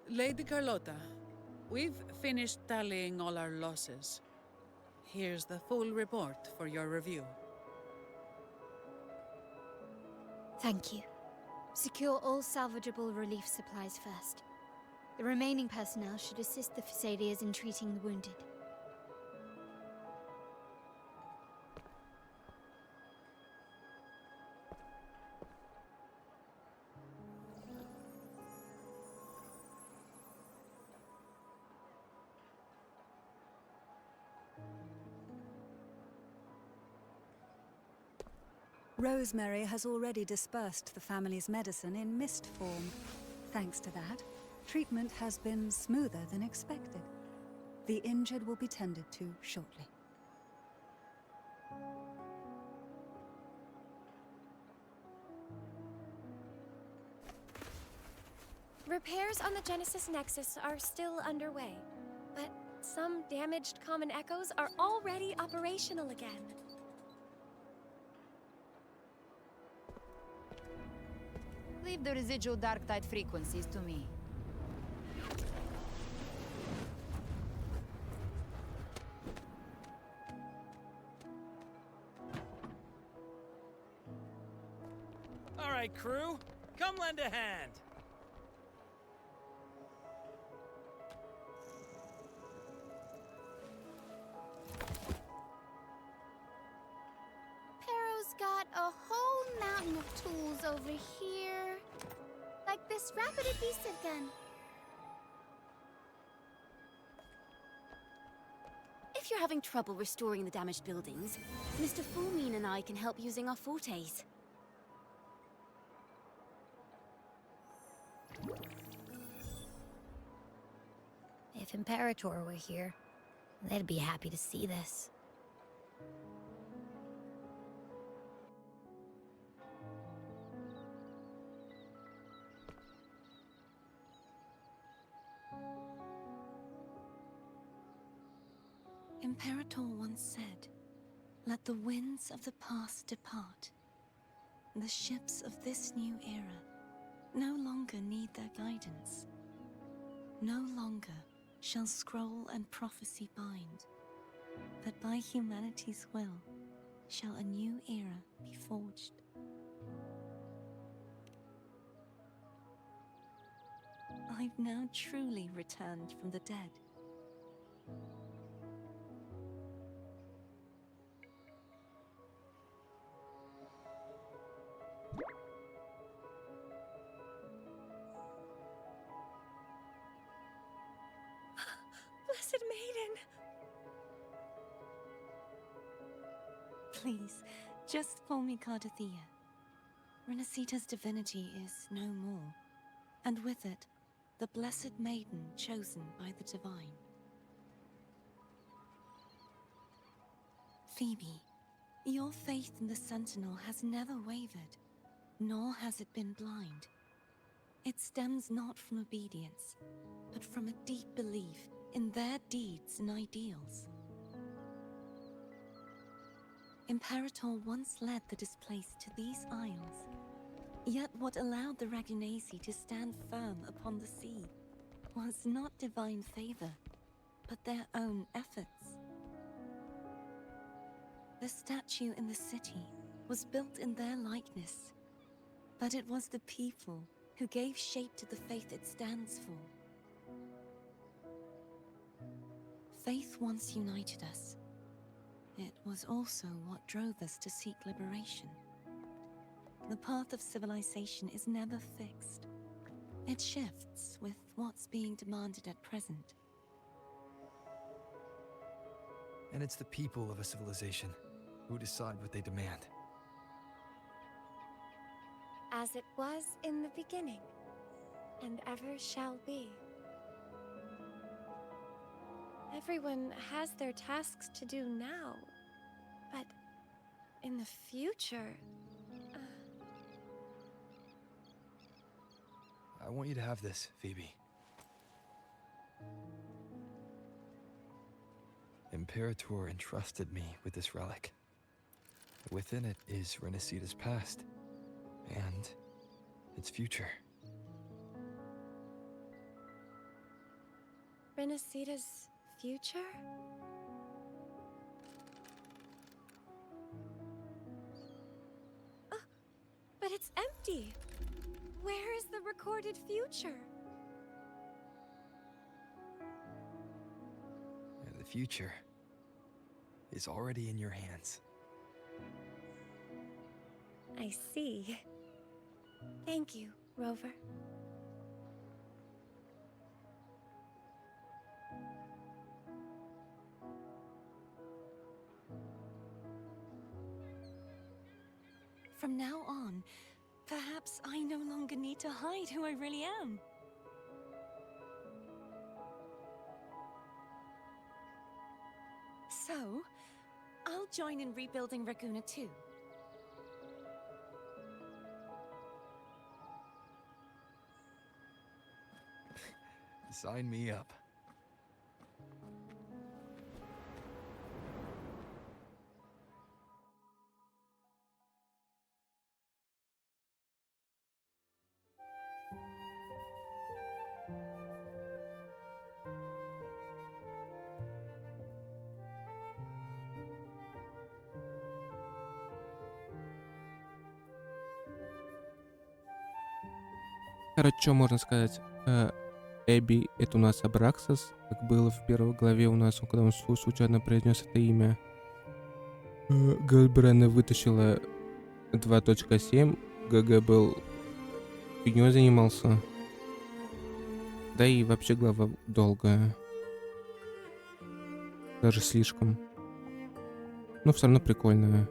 Lady Carlotta, we've finished tallying all our losses. Here's the full report for your review. Thank you. Secure all salvageable relief supplies first. The remaining personnel should assist the Phasaelians in treating the wounded. Rosemary has already dispersed the family's medicine in mist form. Thanks to that, treatment has been smoother than expected. The injured will be tended to shortly. Repairs on the Genesis Nexus are still underway, but some damaged common echoes are already operational again. Leave the residual dark tide frequencies to me. All right, crew, come lend a hand. Pero's got a whole mountain of tools over here. Like this rapid adhesive gun. If you're having trouble restoring the damaged buildings, Mr. Fulmin and I can help using our fortes. If Imperator were here, they'd be happy to see this. Imperator once said, "Let the winds of the past depart. The ships of this new era no longer need their guidance. No longer shall scroll and prophecy bind, but by humanity's will shall a new era be forged." I've now truly returned from the dead. Blessed Maiden! Please, just call me Cardithea. Rinascita's divinity is no more, and with it, the Blessed Maiden chosen by the Divine. Phoebe, your faith in the Sentinel has never wavered, nor has it been blind. It stems not from obedience, but from a deep belief in their deeds and ideals. Imperator once led the displaced to these isles, yet what allowed the Ragunasi to stand firm upon the sea was not divine favor, but their own efforts. The statue in the city was built in their likeness, but it was the people who gave shape to the faith it stands for. Faith once united us. It was also what drove us to seek liberation. The path of civilization is never fixed. It shifts with what's being demanded at present. And it's the people of a civilization who decide what they demand. As it was in the beginning, and ever shall be. Everyone has their tasks to do now, but in the future... I want you to have this, Phoebe. Imperator entrusted me with this relic. Within it is Rinascita's past, and its future. Rinascita's future? Oh, but it's empty. Where is the recorded future? The future is already in your hands. I see. Thank you, Rover. From now on, perhaps I no longer need to hide who I really am. So, I'll join in rebuilding Raguna too. Sign me up. Короче, что можно сказать? Эбби — это у нас Абраксас, как было в первой главе у нас, когда он случайно произнес это имя. Гальбрена вытащила 2.7, ГГ был фигнёй занимался. Да и вообще глава долгая. Даже слишком. Но все равно прикольная.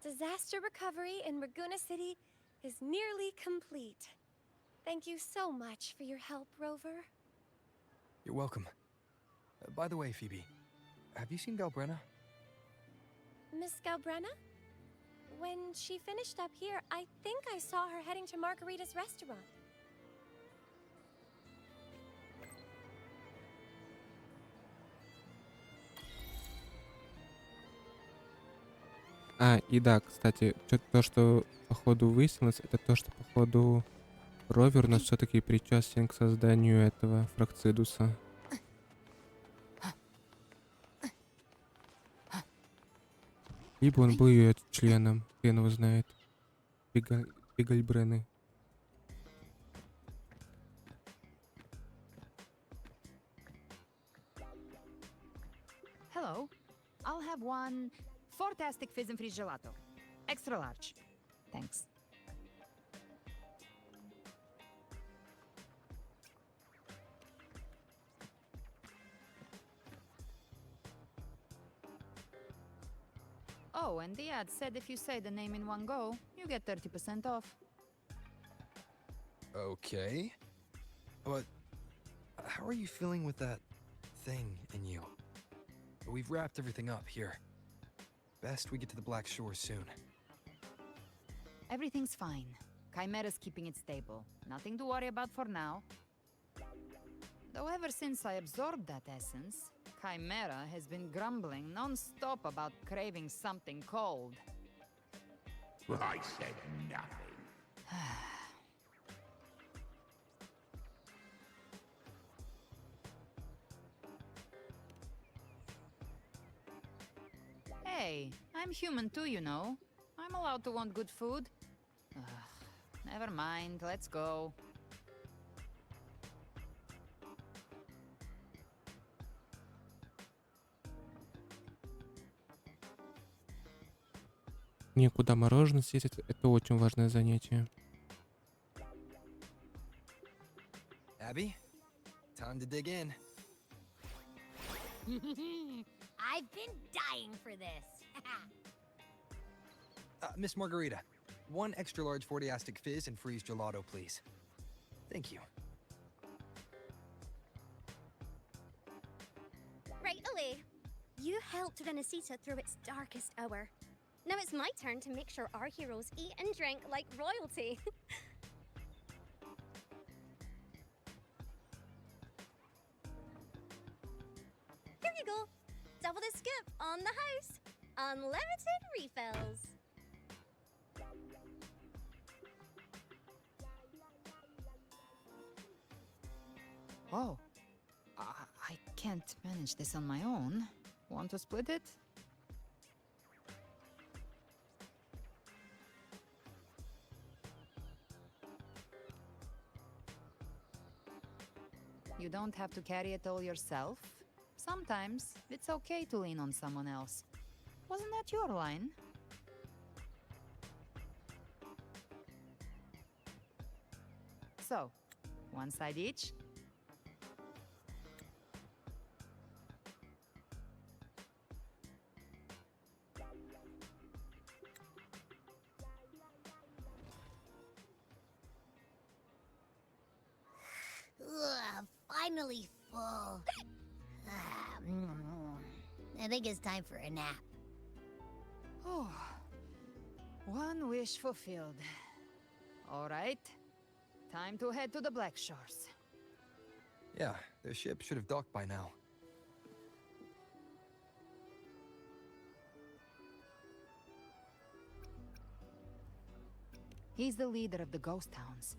Disaster recovery in Raguna City is nearly complete. Thank you so much for your help, Rover. You're welcome. By the way, Phoebe, have you seen Galbrena? Miss Galbrena? When she finished up here, I think I saw her heading to Margarita's restaurant. И да, кстати, то, что походу выяснилось, это то, что походу Ровер у нас все-таки причастен к созданию этого Фракцидуса. Либо он был ее членом, хрен его знает. Гальбрены. Hello. I'll have one fantastic fizz and freeze gelato. Extra large. Thanks. Oh, and the ad said if you say the name in one go, you get 30% off. Okay. But how are you feeling with that thing in you? We've wrapped everything up here. Best we get to the Black Shore soon. Everything's fine. Chimera's keeping it stable. Nothing to worry about for now. Though ever since I absorbed that essence, Chimera has been grumbling non-stop about craving something cold. I said nothing. Hey, I'm human too, you know. I'm allowed to want good food. Ugh, never mind, let's go. Никуда мороженое съесть, это очень важное занятие. Abby, time to dig in. I've been dying for this. Miss Margarita, one extra large 40-astic fizz and freeze gelato, please. Thank you. Right away. You helped Rinascita through its darkest hour. Now it's my turn to make sure our heroes eat and drink like royalty. Here you go. Double the scoop on the house. Unlimited refills. Oh, I can't manage this on my own. Want to split it? You don't have to carry it all yourself. Sometimes it's okay to lean on someone else. Wasn't that your line? So, one side each. Ugh, finally full. I think it's time for a nap. Oh, one wish fulfilled. All right, time to head to the Black Shores. Yeah, the ship should have docked by now. He's the leader of the ghost towns.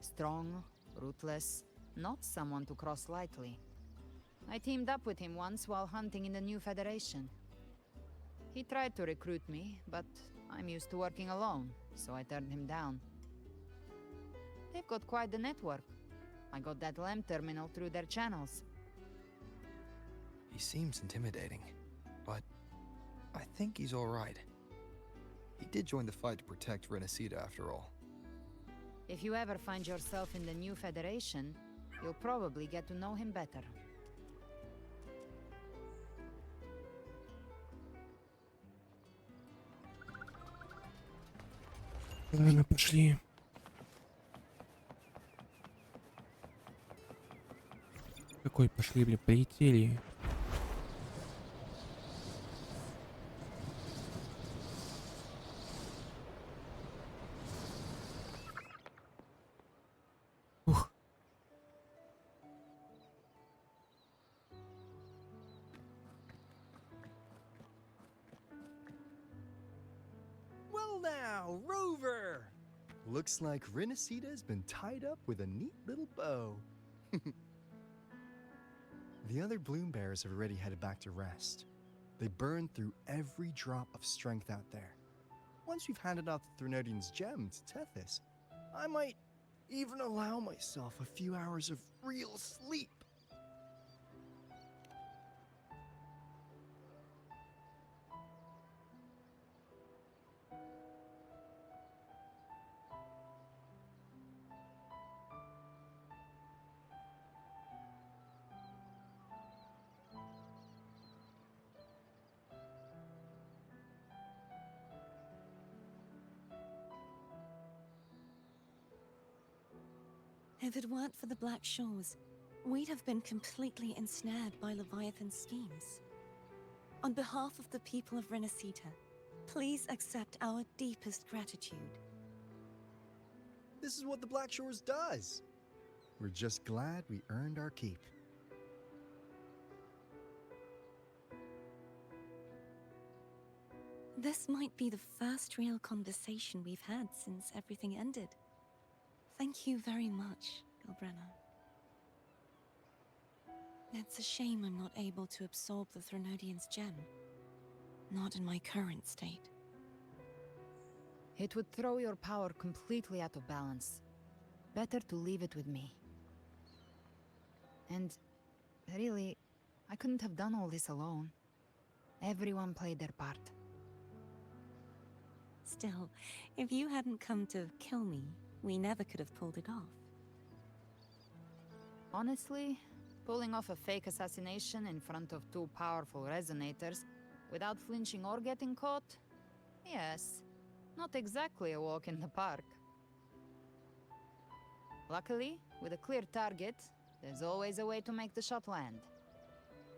Strong, ruthless, not someone to cross lightly. I teamed up with him once while hunting in the new Federation. He tried to recruit me, but I'm used to working alone, so I turned him down. They've got quite the network. I got that lamp terminal through their channels. He seems intimidating, but I think he's all right. He did join the fight to protect Rinascita after all. If you ever find yourself in the new Federation, you'll probably get to know him better. Ладно, пошли. Какой пошли, блин, полетели. Ух. Well now, Rover! Looks like Rinascita's been tied up with a neat little bow. The other bloom bearers have already headed back to rest. They burned through every drop of strength out there. Once we've handed out the Threnodian's gem to Tethys, I might even allow myself a few hours of real sleep. If it weren't for the Black Shores, we'd have been completely ensnared by Leviathan's schemes. On behalf of the people of Rinascita, please accept our deepest gratitude. This is what the Black Shores does. We're just glad we earned our keep. This might be the first real conversation we've had since everything ended. Thank you very much, Galbrenna. It's a shame I'm not able to absorb the Threnodian's gem. Not in my current state. It would throw your power completely out of balance. Better to leave it with me. And really, I couldn't have done all this alone. Everyone played their part. Still, if you hadn't come to kill me, we never could have pulled it off. Honestly, pulling off a fake assassination in front of two powerful resonators without flinching or getting caught? Yes, not exactly a walk in the park. Luckily, with a clear target, there's always a way to make the shot land.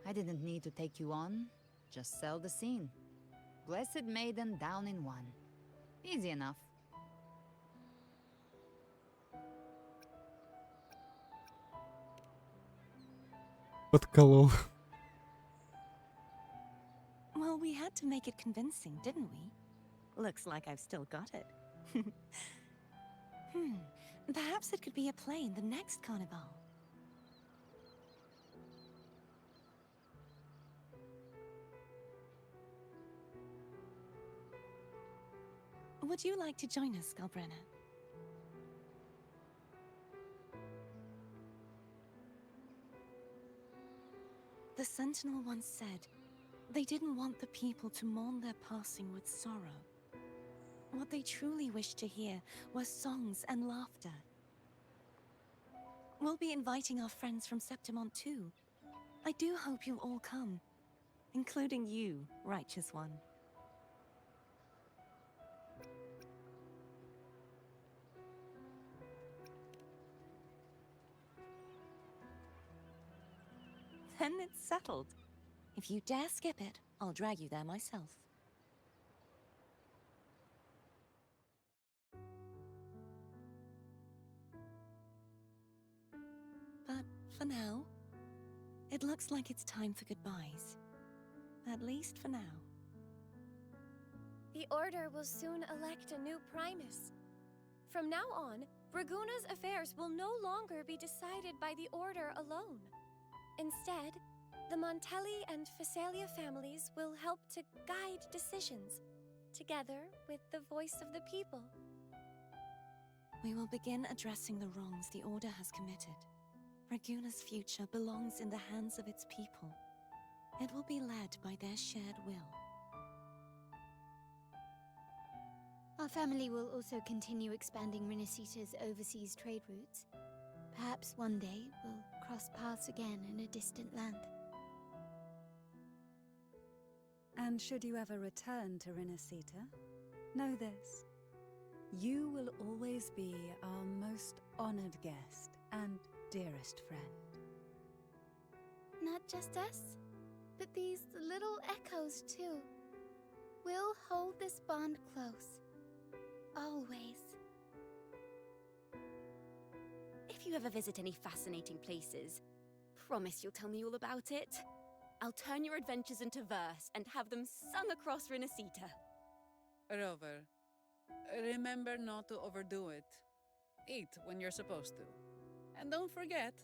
I didn't need to take you on, just sell the scene. Blessed Maiden down in one. Easy enough. Подколол. Well, we had to make it convincing, didn't we? Looks like I've still got it. Perhaps it could be a play in the next carnival. Would you like to join us, Galbrenna? The Sentinel once said they didn't want the people to mourn their passing with sorrow. What they truly wished to hear were songs and laughter. We'll be inviting our friends from Septimont too. I do hope you'll all come, including you, Righteous One. Then it's settled. If you dare skip it, I'll drag you there myself. But for now, it looks like it's time for goodbyes. At least for now. The Order will soon elect a new Primus. From now on, Raguna's affairs will no longer be decided by the Order alone. Instead, the Montelli and Phasalia families will help to guide decisions, together with the voice of the people. We will begin addressing the wrongs the Order has committed. Raguna's future belongs in the hands of its people. It will be led by their shared will. Our family will also continue expanding Rinascita's overseas trade routes. Perhaps one day we'll cross paths again in a distant land. And should you ever return to Rinascita, know this. You will always be our most honored guest and dearest friend. Not just us, but these little echoes too. We'll hold this bond close. Always. If you ever visit any fascinating places, promise you'll tell me all about it. I'll turn your adventures into verse and have them sung across Rinascita. Rover, remember not to overdo it. Eat when you're supposed to. And don't forget,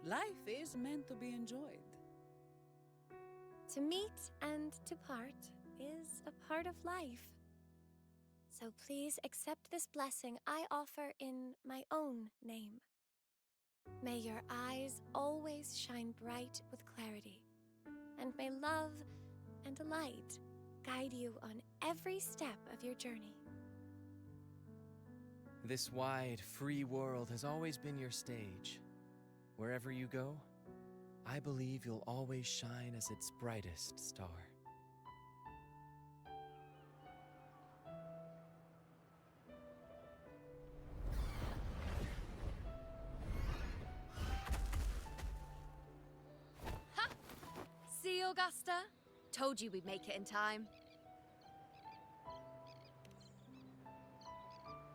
life is meant to be enjoyed. To meet and to part is a part of life. So please accept this blessing I offer in my own name. May your eyes always shine bright with clarity, and may love and light guide you on every step of your journey. This wide, free world has always been your stage. Wherever you go, I believe you'll always shine as its brightest star. Augusta? Told you we'd make it in time.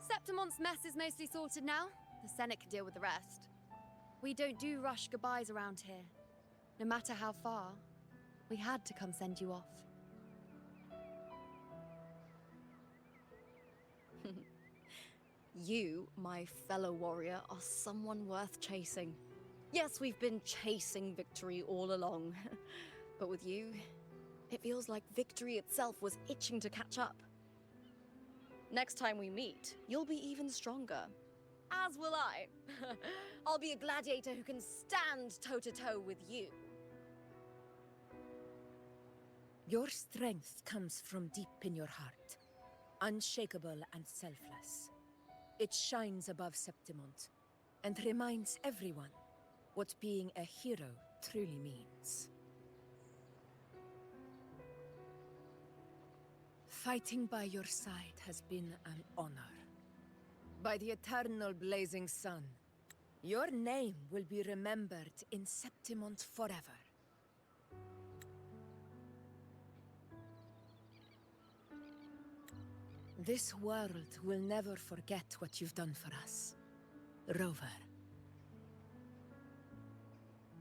Septimon's mess is mostly sorted now. The Senate can deal with the rest. We don't do rush goodbyes around here. No matter how far, we had to come send you off. You, my fellow warrior, are someone worth chasing. Yes, we've been chasing victory all along. But with you, it feels like victory itself was itching to catch up. Next time we meet, you'll be even stronger. As will I. I'll be a gladiator who can stand toe-to-toe with you. Your strength comes from deep in your heart, unshakable and selfless. It shines above Septimont and reminds everyone what being a hero truly means. Fighting by your side has been an honor. By the eternal blazing sun, your name will be remembered in Septimont forever. This world will never forget what you've done for us, Rover.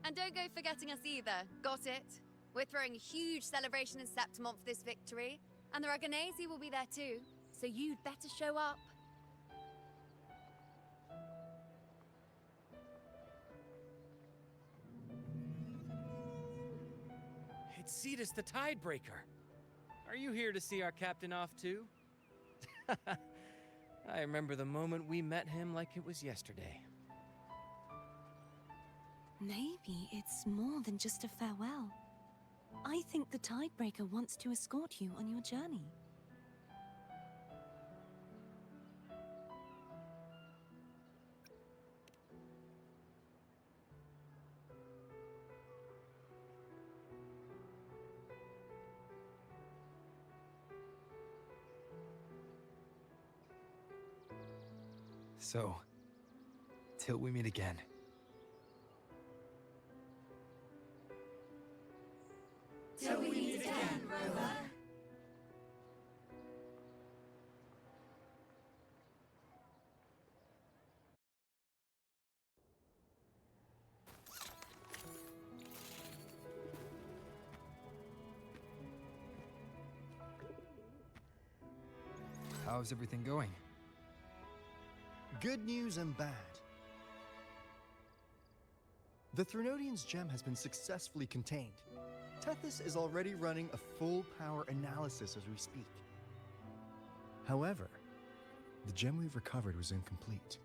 And don't go forgetting us either, got it? We're throwing a huge celebration in Septimont for this victory, and the Raganesi will be there too, so you'd better show up. It's Cetus the Tidebreaker. Are you here to see our captain off too? I remember the moment we met him like it was yesterday. Maybe it's more than just a farewell. I think the Tidebreaker wants to escort you on your journey. So, till we meet again. Till we meet again, Rover. How's everything going? Good news and bad. The Threnodian's gem has been successfully contained. Tethys is already running a full power analysis as we speak. However, the gem we've recovered was incomplete.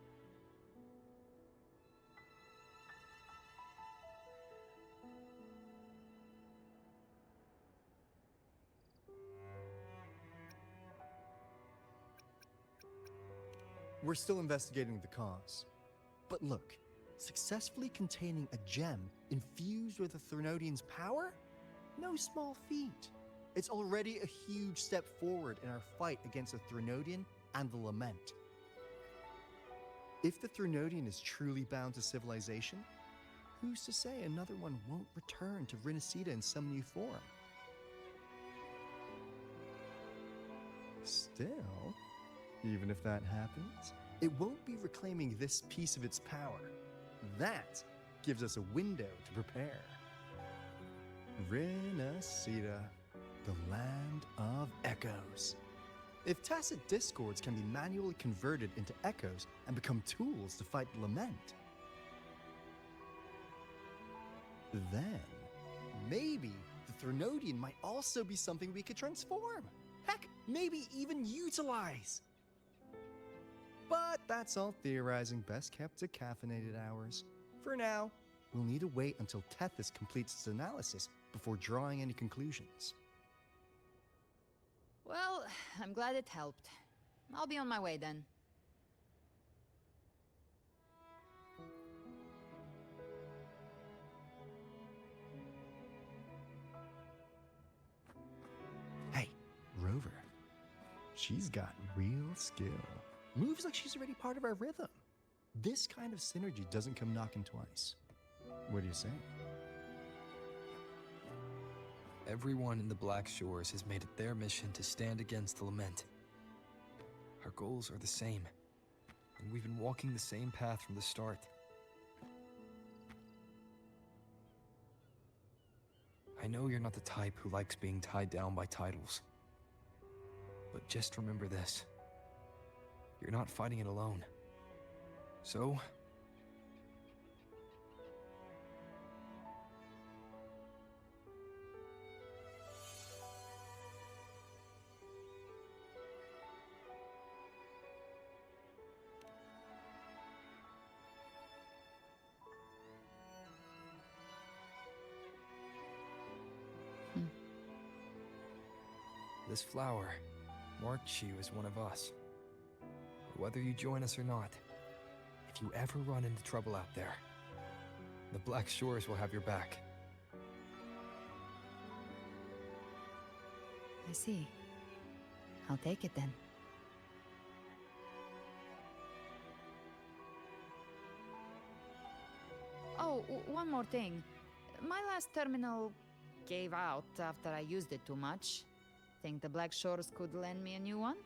We're still investigating the cause. But look, successfully containing a gem infused with the Threnodian's power? No small feat. It's already a huge step forward in our fight against the Threnodian and the Lament. If the Threnodian is truly bound to civilization, who's to say another one won't return to RINASCITE in some new form? Still, even if that happens, it won't be reclaiming this piece of its power. That gives us a window to prepare. RINASCITE, the land of echoes. If tacit discords can be manually converted into echoes and become tools to fight the Lament, then maybe the Threnodian might also be something we could transform. Heck, maybe even utilize. But that's all theorizing best kept to caffeinated hours. For now, we'll need to wait until Tethys completes its analysis before drawing any conclusions. Well, I'm glad it helped. I'll be on my way then. Hey, Rover. She's got real skill. Moves like she's already part of our rhythm. This kind of synergy doesn't come knocking twice. What do you say? Everyone in the Black Shores has made it their mission to stand against the lament. Our goals are the same, and we've been walking the same path from the start. I know you're not the type who likes being tied down by titles. But just remember this. You're not fighting it alone. So... This flower marks you as one of us. Whether you join us or not, if you ever run into trouble out there, the Black Shores will have your back. I see. I'll take it then. Oh, one more thing. My last terminal gave out after I used it too much. Think the Black Shores could lend me a new one?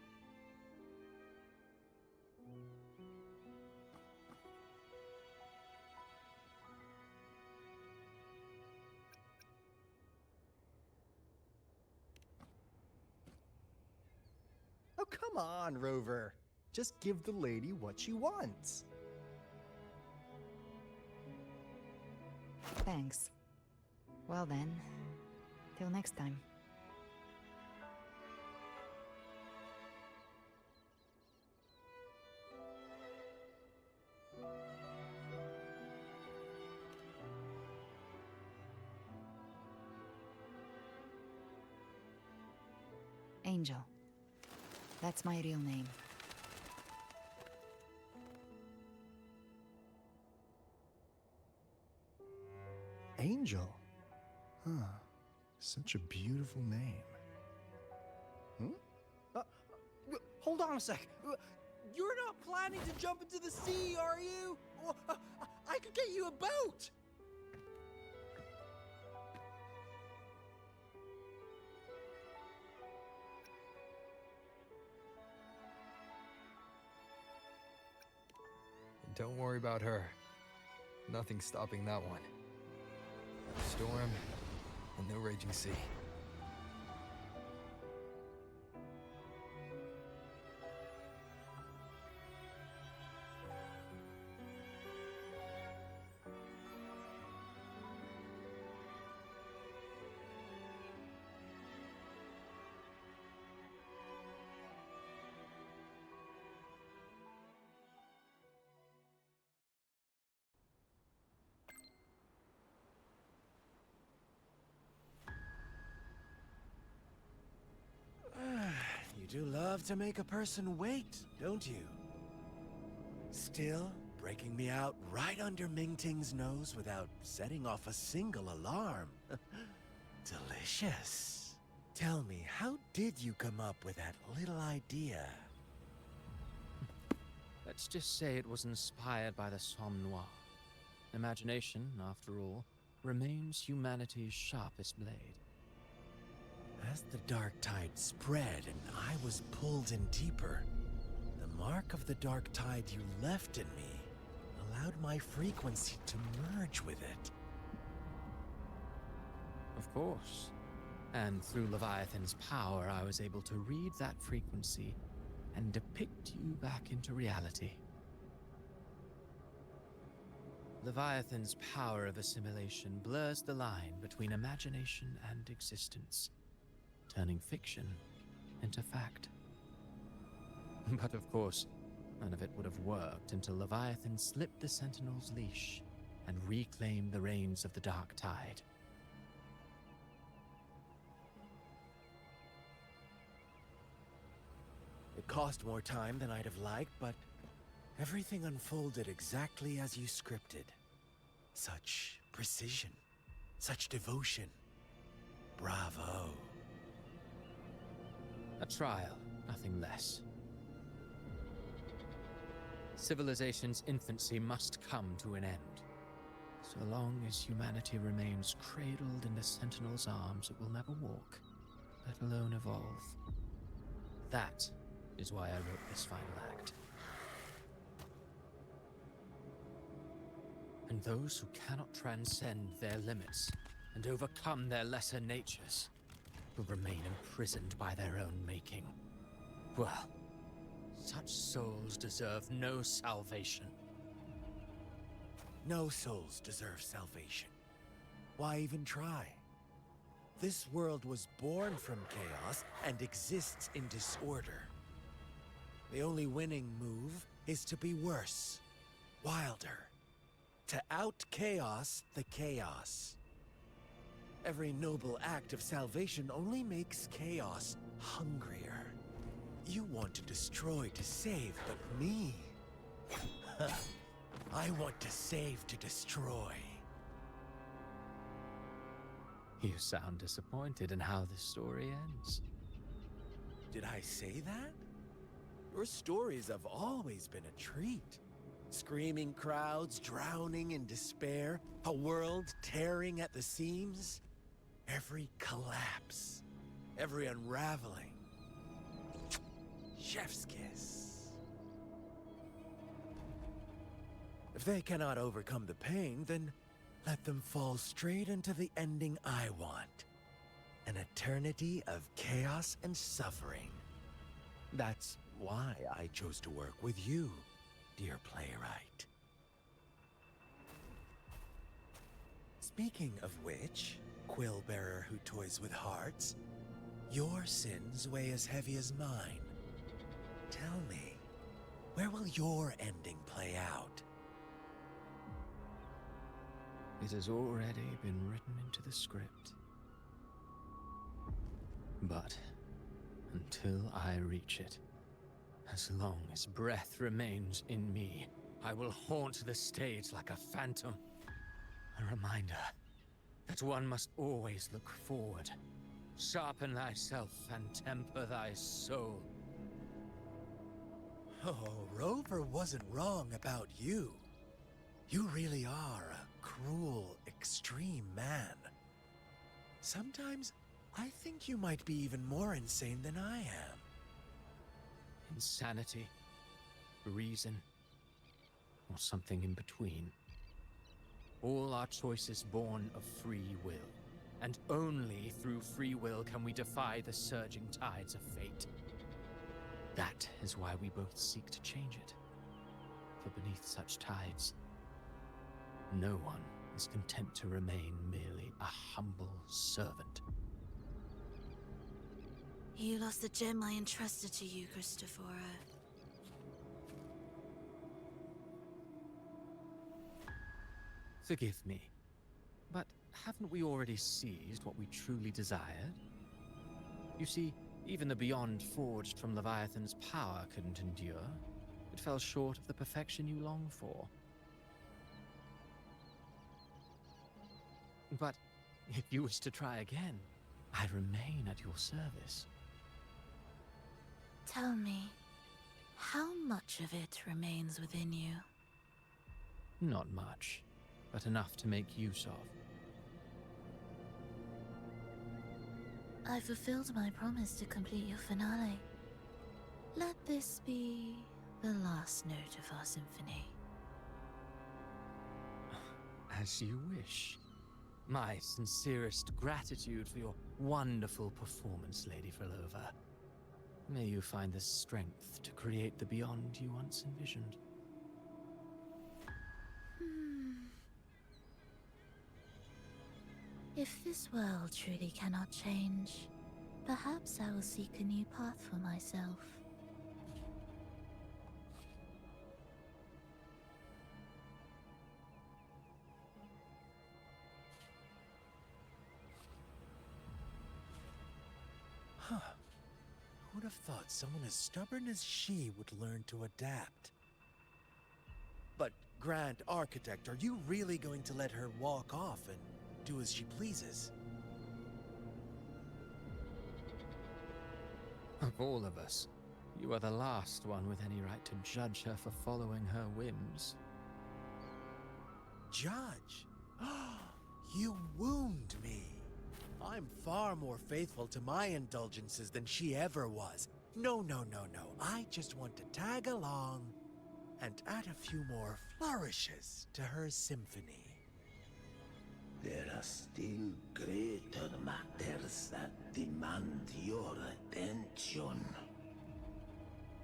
Oh, come on, Rover. Just give the lady what she wants. Thanks. Well then, till next time. Angel. That's my real name. Angel? Huh. Such a beautiful name. Hold on a sec. You're not planning to jump into the sea, are you? I could get you a boat! Don't worry about her. Nothing's stopping that one. No storm and no raging sea. You do love to make a person wait, don't you? Still, breaking me out right under Mingting's nose without setting off a single alarm. Delicious. Tell me, how did you come up with that little idea? Let's just say it was inspired by the Somme Noir. Imagination, after all, remains humanity's sharpest blade. As the dark tide spread and I was pulled in deeper, the mark of the dark tide you left in me allowed my frequency to merge with it. Of course. And through Leviathan's power, I was able to read that frequency and depict you back into reality. Leviathan's power of assimilation blurs the line between imagination and existence, turning fiction into fact. But of course, none of it would have worked until Leviathan slipped the Sentinel's leash and reclaimed the reins of the Dark Tide. It cost more time than I'd have liked, but everything unfolded exactly as you scripted. Such precision, such devotion. Bravo. A trial, nothing less. Civilization's infancy must come to an end. So long as humanity remains cradled in the Sentinel's arms, it will never walk, let alone evolve. That is why I wrote this final act. And those who cannot transcend their limits and overcome their lesser natures will remain imprisoned by their own making. Well, such souls deserve no salvation. No souls deserve salvation. Why even try? This world was born from chaos and exists in disorder. The only winning move is to be worse, wilder, to out-chaos the chaos. Every noble act of salvation only makes chaos hungrier. You want to destroy to save, but me? I want to save to destroy. You sound disappointed in how this story ends. Did I say that? Your stories have always been a treat. Screaming crowds drowning in despair, a world tearing at the seams. Every collapse, every unraveling. Chef's kiss. If they cannot overcome the pain, then let them fall straight into the ending I want. An eternity of chaos and suffering. That's why I chose to work with you, dear playwright. Speaking of which, quill bearer who toys with hearts, your sins weigh as heavy as mine. Tell me, where will your ending play out? It has already been written into the script. But until I reach it, as long as breath remains in me, I will haunt the stage like a phantom. A reminder that one must always look forward. Sharpen thyself and temper thy soul. Oh, Rover wasn't wrong about you. You really are a cruel, extreme man. Sometimes I think you might be even more insane than I am. Insanity, reason, or something in between. All our choices born of free will, and only through free will can we defy the surging tides of fate. That is why we both seek to change it. For beneath such tides, no one is content to remain merely a humble servant. You lost the gem I entrusted to you, Christopher. Forgive me, but haven't we already seized what we truly desired? You see, even the beyond forged from Leviathan's power couldn't endure. It fell short of the perfection you long for. But if you wish to try again, I remain at your service. Tell me, how much of it remains within you? Not much, but enough to make use of. I fulfilled my promise to complete your finale. Let this be the last note of our symphony. As you wish. My sincerest gratitude for your wonderful performance, Lady Frolova. May you find the strength to create the beyond you once envisioned. If this world truly cannot change, perhaps I will seek a new path for myself. Huh. Who would have thought someone as stubborn as she would learn to adapt? But, Grand Architect, are you really going to let her walk off and do as she pleases? Of all of us, you are the last one with any right to judge her for following her whims. Judge? You wound me. I'm far more faithful to my indulgences than she ever was. No, no, no, no. I just want to tag along and add a few more flourishes to her symphony. There are still greater matters that demand your attention.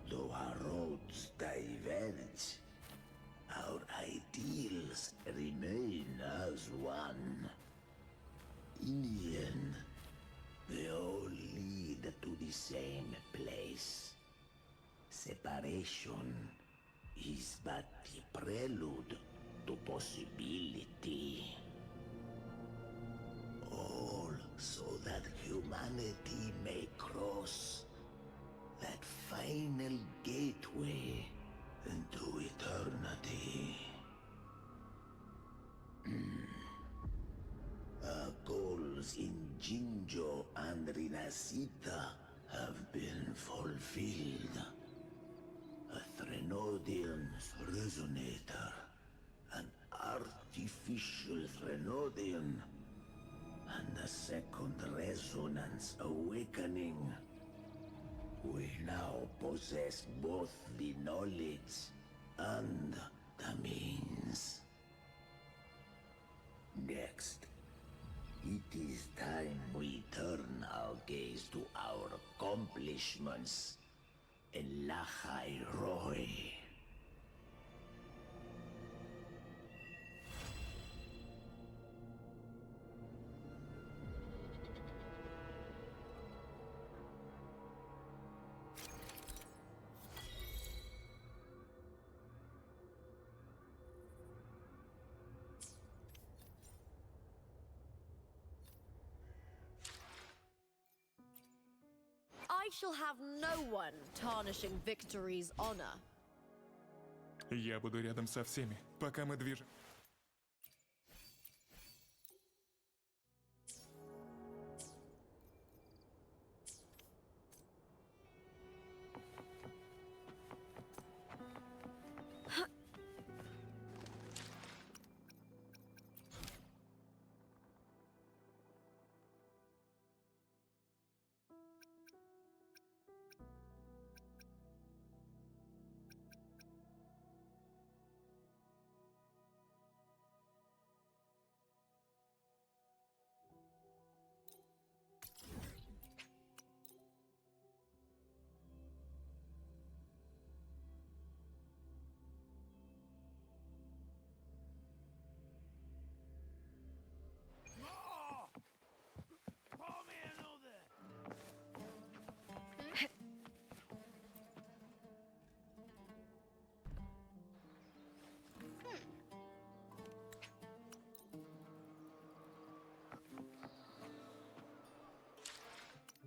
Though our roads diverge, our ideals remain as one. In the end, they all lead to the same place. Separation is but the prelude to possibility. All so that humanity may cross that final gateway into eternity. Our goals in Jinjo and Rinascita have been fulfilled. A Threnodian's resonator, an artificial Threnodian, and a second resonance awakening. We now possess both the knowledge and the means. Next, it is time we turn our gaze to our accomplishments in Lahai Roy. I shall have no one tarnishing victory's honor. Я буду рядом со всеми, пока мы движем.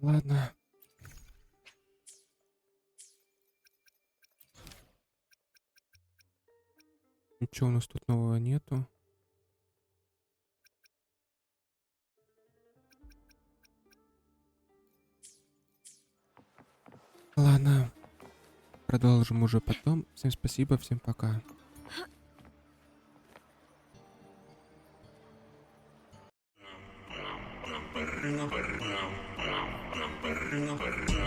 Ладно. Ничего у нас тут нового нету. Ладно. Продолжим уже потом. Всем спасибо, всем пока. Bum, bum, bum, bum, bum, bum, bum, bum, bum, bum.